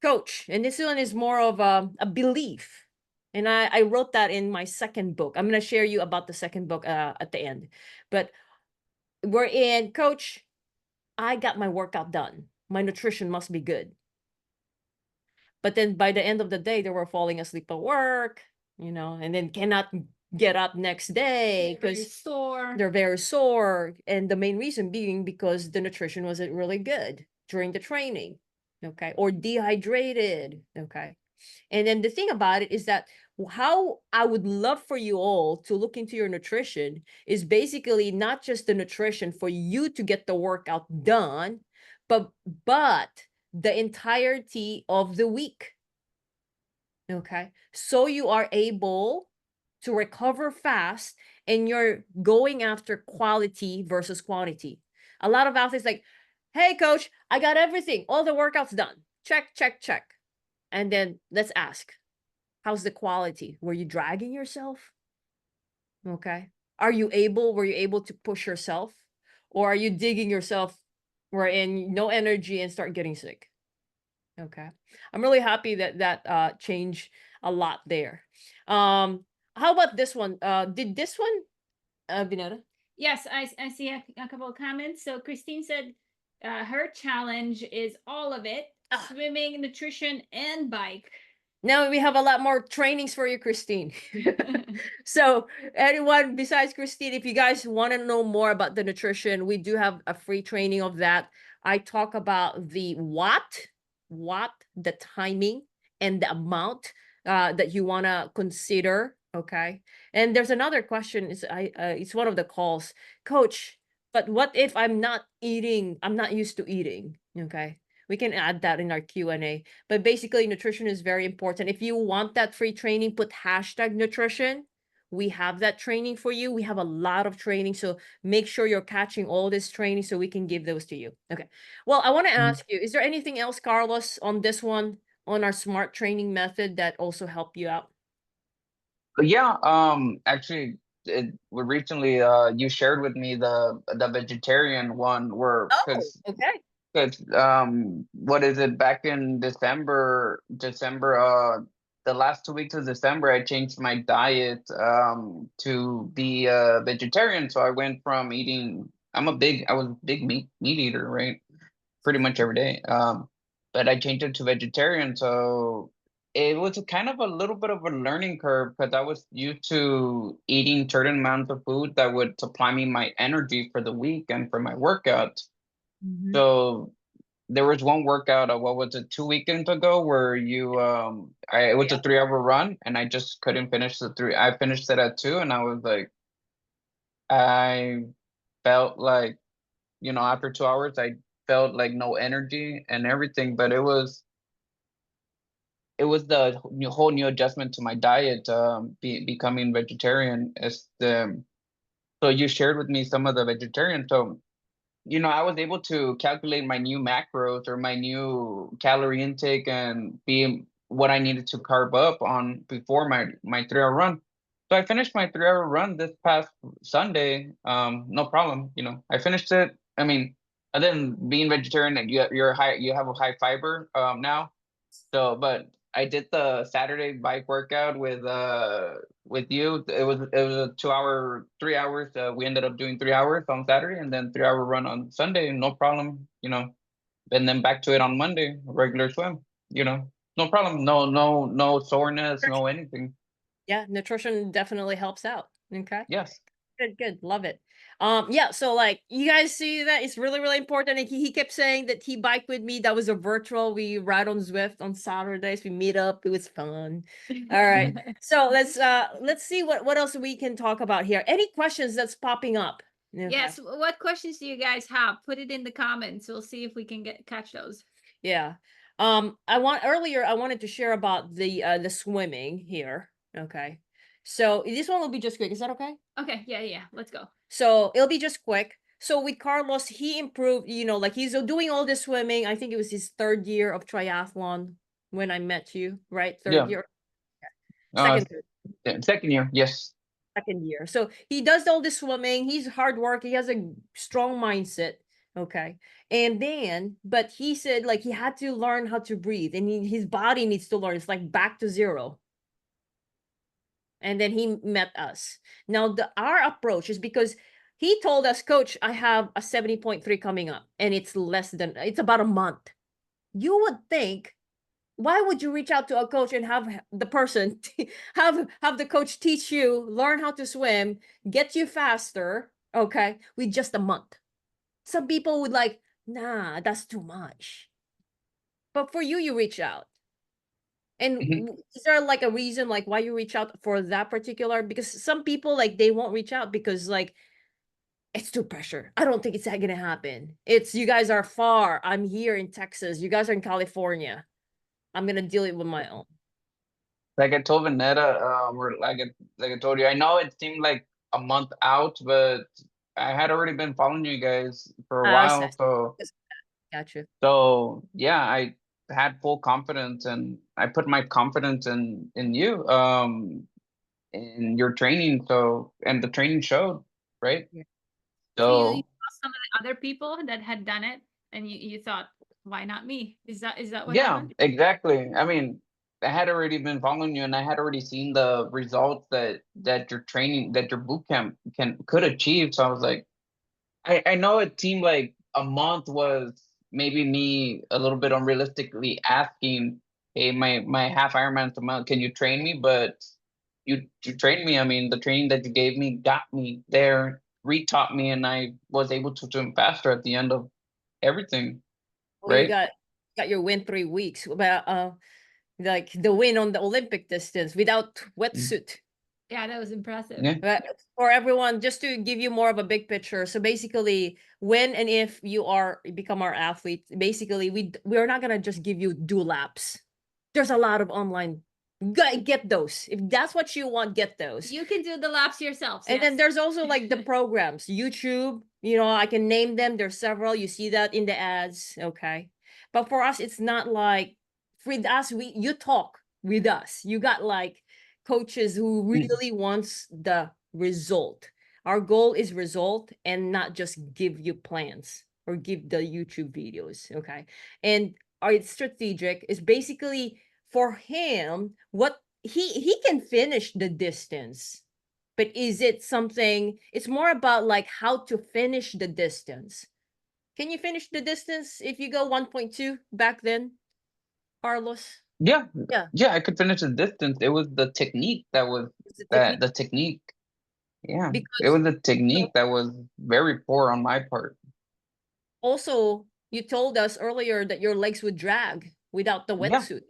coach, and this one is more of a belief. And I wrote that in my second book. I'm going to share you about the second book at the end. But we're in, coach, I got my workout done. My nutrition must be good. But then by the end of the day, they were falling asleep at work, you know, and then cannot get up next day because sore. they're very sore. And the main reason being because the nutrition wasn't really good during the training. Okay. Or dehydrated. Okay. And then the thing about it is that how I would love for you all to look into your nutrition is basically not just the nutrition for you to get the workout done, but the entirety of the week. Okay. So you are able to recover fast and you're going after quality versus quantity. A lot of athletes like, hey, coach, I got everything, all the workouts done. Check, check, check. And then let's ask, how's the quality? Were you dragging yourself? Okay. Were you able to push yourself? Or are you digging yourself wherein no energy and start getting sick? Okay. I'm really happy that changed a lot there. How about this one? Did this one, Vineta? Yes, I see a couple of comments. So Christine said her challenge is all of it: swimming, nutrition, and bike. Now we have a lot more trainings for you, Christine. So anyone besides Christine, if you guys want to know more about the nutrition, we do have a free training of that. I talk about the what, the timing, and the amount that you want to consider. Okay. And there's another question. It's one of the calls, coach. But what if I'm not eating? I'm not used to eating. Okay. We can add that in our Q&A. But basically, nutrition is very important. If you want that free training, put #nutrition. We have that training for you. We have a lot of training. So make sure you're catching all this training so we can give those to you. Okay. Well, I want to ask you, is there anything else, Carlos, on this one, on our smart training method that also helped you out? Yeah, actually, recently, you shared with me the vegetarian one where Oh, okay. because what is it, back in December, the last 2 weeks of December, I changed my diet to be a vegetarian. So I went from eating, I was a big meat eater, right? Pretty much every day. But I changed it to vegetarian. So it was a kind of a little bit of a learning curve because I was used to eating certain amounts of food that would supply me my energy for the week and for my workouts. Mhm. So there was one workout, what was it, 2 weekends ago, where it was Yeah. a 3 hour run, and I just couldn't finish the three. I finished it at 2, and I was like, I felt like, after 2 hours, I felt like no energy and everything. But it was the whole new adjustment to my diet, becoming vegetarian. So you shared with me some of the vegetarian. So I was able to calculate my new macros or my new calorie intake and be what I needed to carb up on before my 3 hour run. So I finished my 3 hour run this past Sunday. No problem. I finished it. I mean, other than being vegetarian, and you have a high fiber now. So, but I did the Saturday bike workout with you. It was a 2 hour, 3 hours. We ended up doing 3 hours on Saturday and then 3 hour run on Sunday. No problem. And then back to it on Monday, regular swim. No problem. No soreness, no anything. Yeah, nutrition definitely helps out. Okay. Yes. Good, good. Love it. Yeah, so like you guys see that it's really, really important. And he kept saying that he biked with me. That was a virtual. We ride on Zwift on Saturdays. We meet up. It was fun. All right. So let's see what else we can talk about here. Any questions that's popping up? Okay. Yes. What questions do you guys have? Put it in the comments. We'll see if we can catch those. Yeah. I wanted to share about the swimming here. Okay. So this one will be just quick. Is that okay? Okay. Yeah. Let's go. So it'll be just quick. So with Carlos, he improved, like he's doing all this swimming. I think it was his third year of triathlon when I met you, right? Third Yeah. year, Uh, second, Second year, yes. second year. So he does all this swimming. He's hard work. He has a strong mindset. Okay. And then, but he said like he had to learn how to breathe and his body needs to learn. It's like back to zero. And then he met us. Now, our approach is because he told us, Coach, I have a 70.3 coming up and it's about a month. You would think, why would you reach out to a coach and have the person have the coach teach you, learn how to swim, get you faster, okay, with just a month? Some people would like, nah, that's too much. But for you, you reach out. And Mhm. is there like a reason like why you reach out for that particular? Because some people like they won't reach out because like it's too pressure. I don't think it's that gonna happen. It's you guys are far. I'm here in Texas. You guys are in California. I'm gonna deal it with my own. Like I told Vanetta, or like I told you, I know it seemed like a month out, but I had already been following you guys for a So, while, so gotcha. yeah, I had full confidence, and I put my confidence in you, in your training. So, and the training showed, right? Yeah. So you So saw some of the other people that had done it, and you thought, why not me? Is that what yeah, happened? exactly. I mean, I had already been following you, and I had already seen the results that your training, that your boot camp could achieve. So I was like, I know it seemed like a month was maybe me a little bit unrealistically asking, hey, my half Ironman's a month, can you train me? But you trained me. I mean, the training that you gave me got me there, retaught me, and I was able to swim faster at the end of everything, Oh, you right? got your win 3 weeks, but like the win on the Olympic distance without Mm. wetsuit. Yeah, that was impressive. Yeah. But for everyone, just to give you more of a big picture. So basically, when and if become our athlete, basically we're not gonna just give you do laps. There's a lot of online. Get those. If that's what you want, get those. You can do the laps yourselves. And then Yes. there's also like the programs, YouTube, I can name them. There's several. You see that in the ads. Okay. But for us, it's not like with us, you talk with us. You got like coaches who Mm. really wants the result. Our goal is result and not just give you plans or give the YouTube videos. Okay. And our strategic is basically for him what he can finish the distance, but is it something, it's more about like how to finish the distance. Can you finish the distance if you go 1.2 back then, Carlos? Yeah, Yeah, yeah, I could finish the distance. It was the technique that was it's a that technique the technique. Yeah, it because was the technique that was very poor on my part. also you told us earlier that your legs would drag without the Yeah, wetsuit.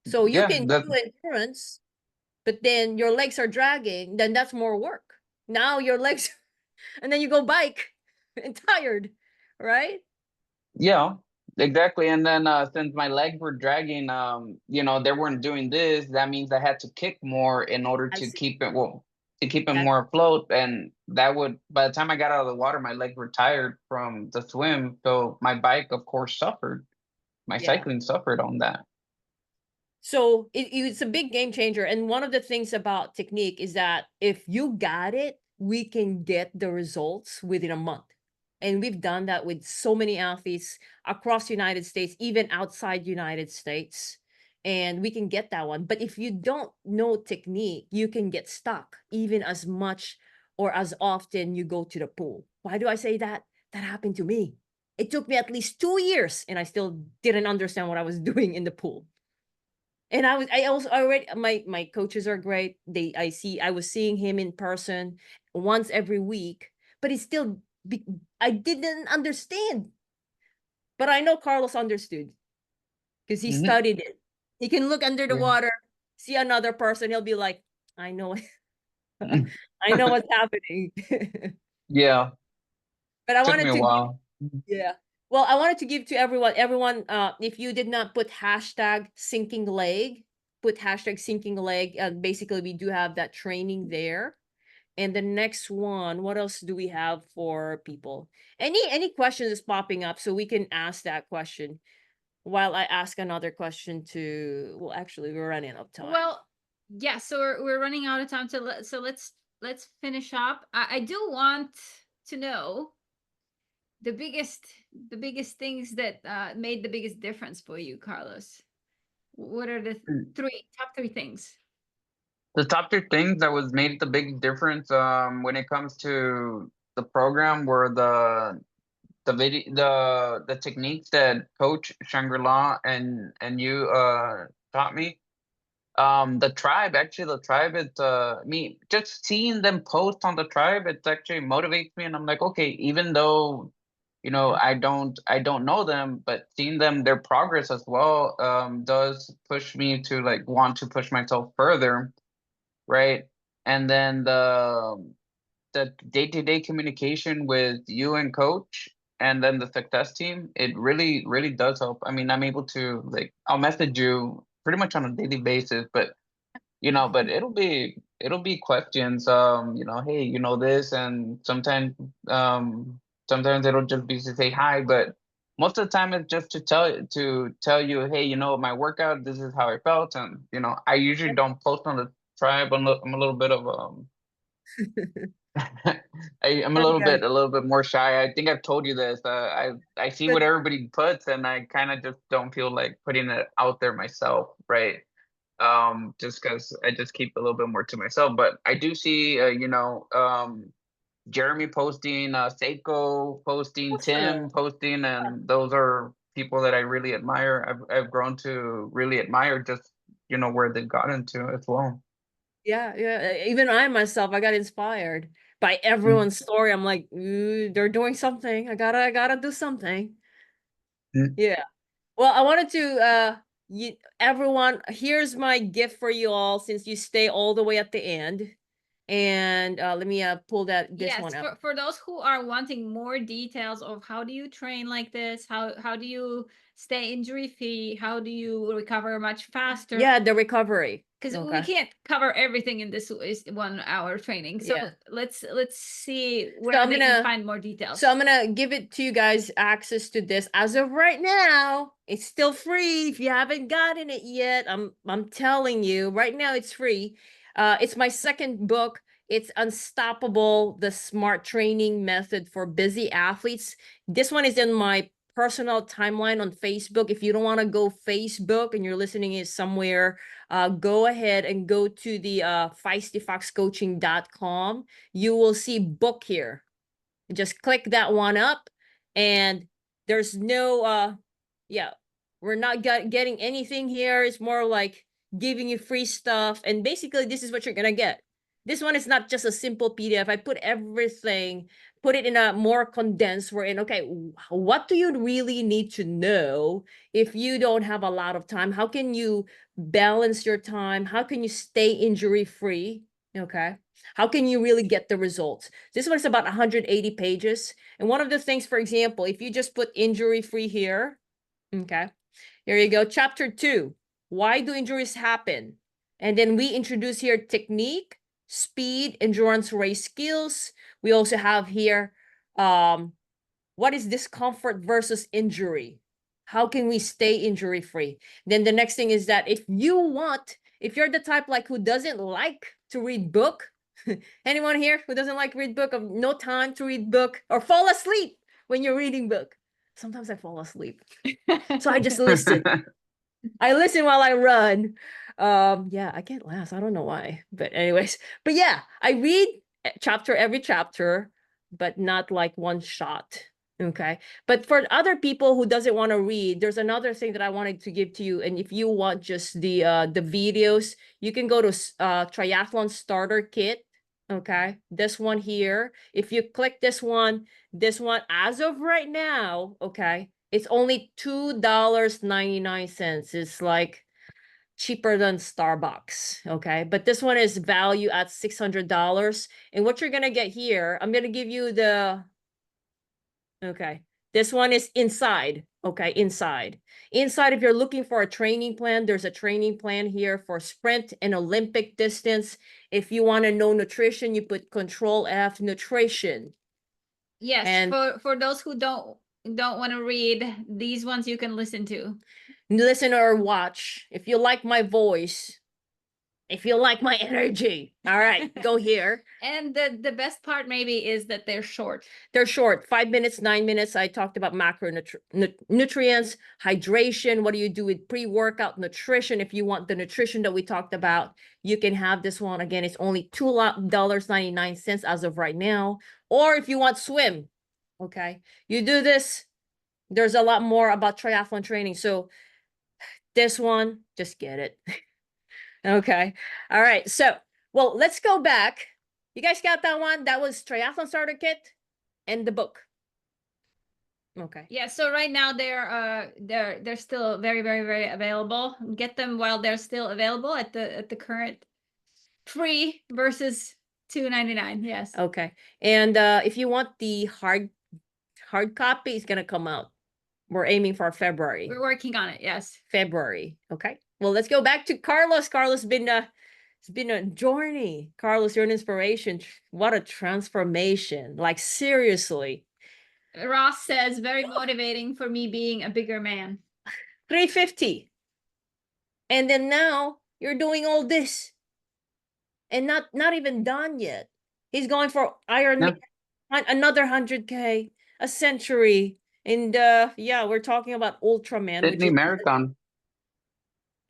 So you yeah, can that do endurance, but then your legs are dragging, then that's more work. Now your legs, and then you go bike and tired, right? yeah, exactly. And then since my legs were dragging, they weren't doing this. That means I had to kick more in order I to see. keep it to keep it That, more afloat. And that would, by the time I got out of the water, my legs were tired from the swim. So my bike, of course, suffered. My yeah. cycling suffered on that. So it's a big game changer. And one of the things about technique is that if you got it, we can get the results within a month. And we've done that with so many athletes across the United States, even outside United States. And we can get that one. But if you don't know technique, you can get stuck even as much or as often you go to the pool. Why do I say that? That happened to me. It took me at least 2 years and I still didn't understand what I was doing in the pool. And I also already my coaches are great. I was seeing him in person once every week, but it's still I didn't understand. But I know Carlos understood because he Hmm. studied it. He can look under the Yeah. water, see another person, he'll be like, I know I know what's happening. Yeah, But I took me wanted a to give while. Mhm. yeah. Well, I wanted to give to everyone, if you did not put hashtag sinking leg, put hashtag sinking leg. Basically, we do have that training there. And the next one, what else do we have for people? Any questions is popping up, so we can ask that question while I ask another question to, well, actually, we're running out of time. Well, yeah, so we're running out of time, so let's finish up. I do want to know the biggest things that made the biggest difference for you, Carlos. What are the top three things? The top three things that was made the big difference when it comes to the program were the video the techniques that Coach Shangri-La and you taught me. The tribe, actually, the tribe, it me just seeing them post on the tribe, it actually motivates me, and I'm like, okay, even though I don't know them, but seeing them their progress as well does push me to like want to push myself further, right? And then the day-to-day communication with you and coach and then the success team, it really does help. I mean, I'm able to like I'll message you pretty much on a daily basis, but but it'll be questions, hey, this, and sometimes it'll just be to say hi, but most of the time it's just to tell you, hey, my workout, this is how I felt, and I usually don't post on the tribe. I'm a little bit of I'm Okay. a little bit more shy. I think I've told you this. I see But what everybody puts, and I kind of just don't feel like putting it out there myself, right? Just because I just keep a little bit more to myself. But I do see, Jeremy posting, Seiko posting, awesome. Tim posting, and those are people that I really admire. I've grown to really admire just where they've gotten to as well. Yeah, yeah. Even I myself, I got inspired by Mm, everyone's story. I'm like, "Ooh, they're doing something. I gotta do something." mm. Yeah. Well, I wanted to everyone, here's my gift for you all since you stay all the way at the end. And let me pull this Yes, one up. for those who are wanting more details of how do you train like this, how do you stay injury free, how do you recover much faster, Yeah, the recovery. because we Okay. can't cover everything in this 1 hour training. So Yeah. let's see So where I'm they can gonna find more details. So I'm gonna give it to you guys access to this. As of right now, it's still free. If you haven't gotten it yet, I'm telling you, right now it's free. It's my second book. It's Unstoppable, the Smart Training Method for Busy Athletes. This one is in my personal timeline on Facebook. If you don't want to go Facebook and you're listening is somewhere, go ahead and go to the feistyfoxcoaching.com. You will see book here, just click that one up, and there's no yeah, we're not getting anything here. It's more like giving you free stuff, and basically this is what you're gonna get. This one is not just a simple PDF. I put everything, put it in a more condensed, we're in, okay, what do you really need to know if you don't have a lot of time? How can you balance your time? How can you stay injury free? Okay, how can you really get the results? This one is about 180 pages. And one of the things, for example, if you just put injury free here, okay, here you go. Chapter 2, why do injuries happen? And then we introduce here technique, speed, endurance, race skills. We also have here, what is discomfort versus injury? How can we stay injury free? Then the next thing is that if you're the type like who doesn't like to read book, anyone here who doesn't like read book, of no time to read book, or fall asleep when you're reading book? Sometimes I fall asleep. So I just listen. I listen while I run. Yeah, I can't last. I don't know why. But anyways, but yeah, I read every chapter, but not like one shot. Okay. But for other people who doesn't want to read, there's another thing that I wanted to give to you. And if you want just the videos, you can go to Triathlon Starter Kit. Okay. This one here. If you click this one as of right now, okay, it's only $2.99. It's like cheaper than Starbucks. Okay. But this one is value at $600. And what you're going to get here, I'm going to give you okay. This one is inside. Okay, inside. Inside, if you're looking for a training plan, there's a training plan here for sprint and Olympic distance. If you want to know nutrition, you put Control F, nutrition. Yes, And for those who don't want to read, these ones you can listen to. listen or watch. If you like my voice, if you like my energy, all right, go here. And the best part maybe is that they're short. They're short, 5 minutes, 9 minutes. I talked about macronutrients, hydration. What do you do with pre-workout nutrition? If you want the nutrition that we talked about, you can have this one. Again, it's only $2.99 as of right now. Or if you want swim, okay, you do this. There's a lot more about triathlon training. So this one, just get it. Okay. All right. So, well, let's go back. You guys got that one? That was Triathlon Starter Kit and the book. Okay. Yeah, so right now they're still very, very, very available. Get them while they're still available at the current free versus $2.99. Yes. Okay. And if you want the hard copy, it's gonna come out. We're aiming for February. We're working on it. Yes. February. Okay. Well, let's go back to Carlos. Carlos it's been a journey. Carlos, you're an inspiration. What a transformation. Like seriously. Ross says very motivating for me being a bigger man. 350. And then now you're doing all this. And not even done yet. He's going for Ironman, another 100K, a century. And yeah, we're talking about Ultraman, which Sydney is Marathon.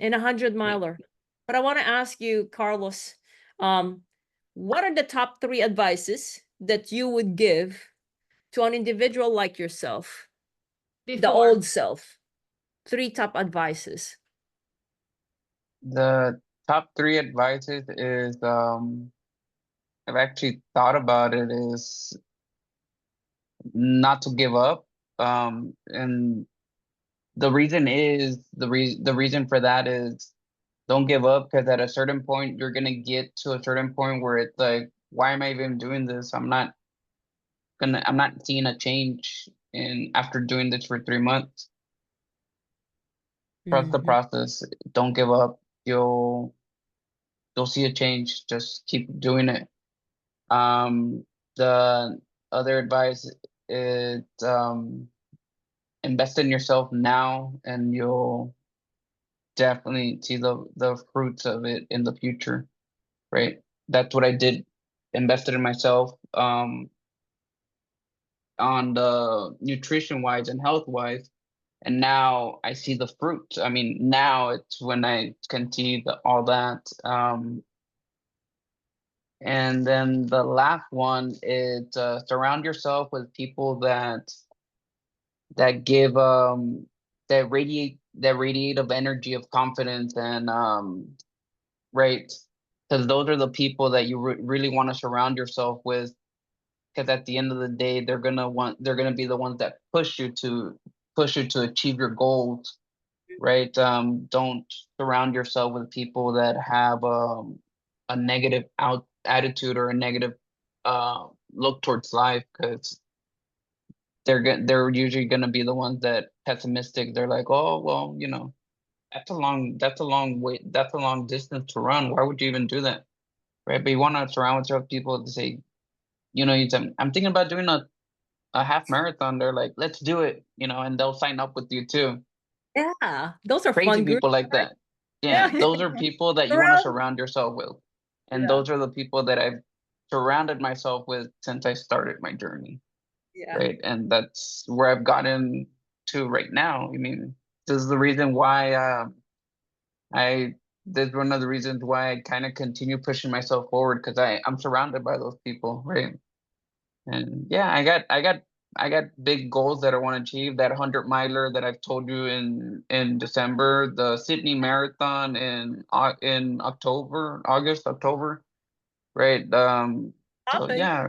in 100-miler. But I want to ask you, Carlos, what are the top 3 advices that you would give to an individual like yourself, the old self? 3 top advices. The top 3 advices is I've actually thought about it, is not to give up. And the reason for that is don't give up, because at a certain point you're gonna get to a certain point where it's like, why am I even doing this? I'm not seeing a change after doing this for 3 months. Trust the process. Don't give up. You'll see a change. Just keep doing it. The other advice is invest in yourself now, and you'll definitely see the fruits of it in the future. Right? That's what I did. Invested in myself on the nutrition wise and health wise. And now I see the fruit. I mean, now it's when I can see all that. And then the last one is surround yourself with people that give that radiate of energy, of confidence, and right, because those are the people that you really want to surround yourself with. Because at the end of the day, they're gonna be the ones that push you to achieve your goals, right? Don't surround yourself with people that have a negative attitude or a negative look towards life, because they're usually gonna be the ones that pessimistic. They're like, oh well, that's a long distance to run. Why would you even do that, right? But you want to surround yourself with people to say, I'm thinking about doing a half marathon. They're like, let's do it, and they'll sign up with you too. Yeah, those are Crazy fun people groups, like right? that. Yeah, those are people that you want to surround yourself with. And Yeah. those are the people that I've surrounded myself with since I started my journey. Yeah. Right. And that's where I've gotten to right now. I mean, this is the reason why there's one of the reasons why I kind of continue pushing myself forward, because I'm surrounded by those people, right? And yeah, I got big goals that I want to achieve. That 100-miler that I've told you in December, the Sydney Marathon in August, October, right? So yeah,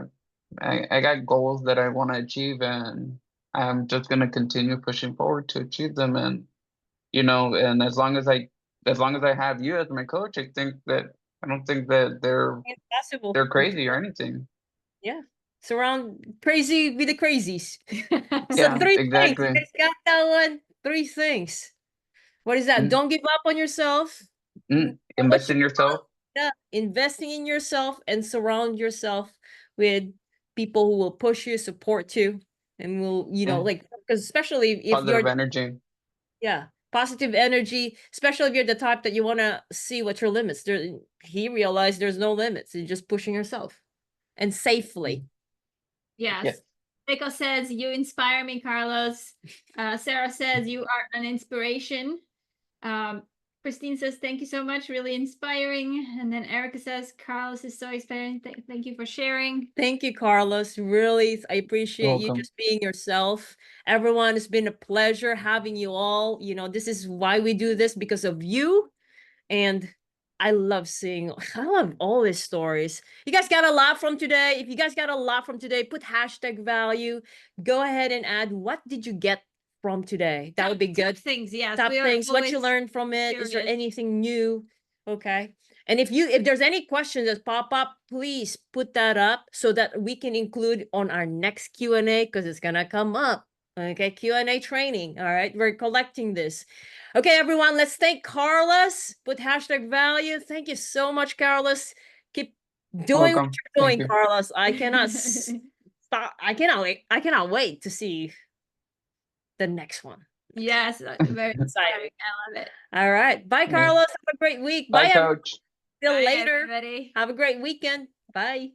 I got goals that I want to achieve, and I'm just gonna continue pushing forward to achieve them. And and as long as I have you as my coach, I don't think that Impossible. they're crazy or anything. Yeah. Surround crazy with the crazies. So Yeah, 3 things. You exactly. guys got that one? 3 things. What is that? Mm, Don't give up on yourself. Know what Invest you in yourself. yeah, investing in yourself and surround yourself with people who will push you, support you, and will, Yeah. like, because especially if you're, Positive energy. yeah, positive energy, especially if you're the type that you want to see what your limits. He realized there's no limits. You're just pushing yourself and safely. Yes. Yes. Rico says, you inspire me, Carlos. Sarah says, you are an inspiration. Christine says, thank you so much, really inspiring. And then Erica says, Carlos is so inspiring. Thank you for sharing. Thank you, Carlos. Really, I appreciate you Welcome. just being yourself. Everyone, it's been a pleasure having you all. This is why we do this, because of you. And I love all these stories. You guys got a lot from today. If you guys got a lot from today, put #value. Go ahead and add, what did you get from today? That would be good. Top things, yes. Top We are things, what you always learned from it. Is there curious. anything new? Okay. And if there's any questions that pop up, please put that up so that we can include on our next Q&A, because it's gonna come up. Okay, Q&A training. All right, we're collecting this. Okay, everyone, let's thank Carlos. Put #value. Thank you so much, Carlos. Keep doing what Welcome. you're Thank doing, you. Carlos. I cannot stop. I cannot wait to see the next one. Yes, very exciting. I love it. All right. Bye, Yeah. Carlos. Have a great week. Bye, Bye, everyone. coach. Till Bye, later. everybody. Have a great weekend. Bye.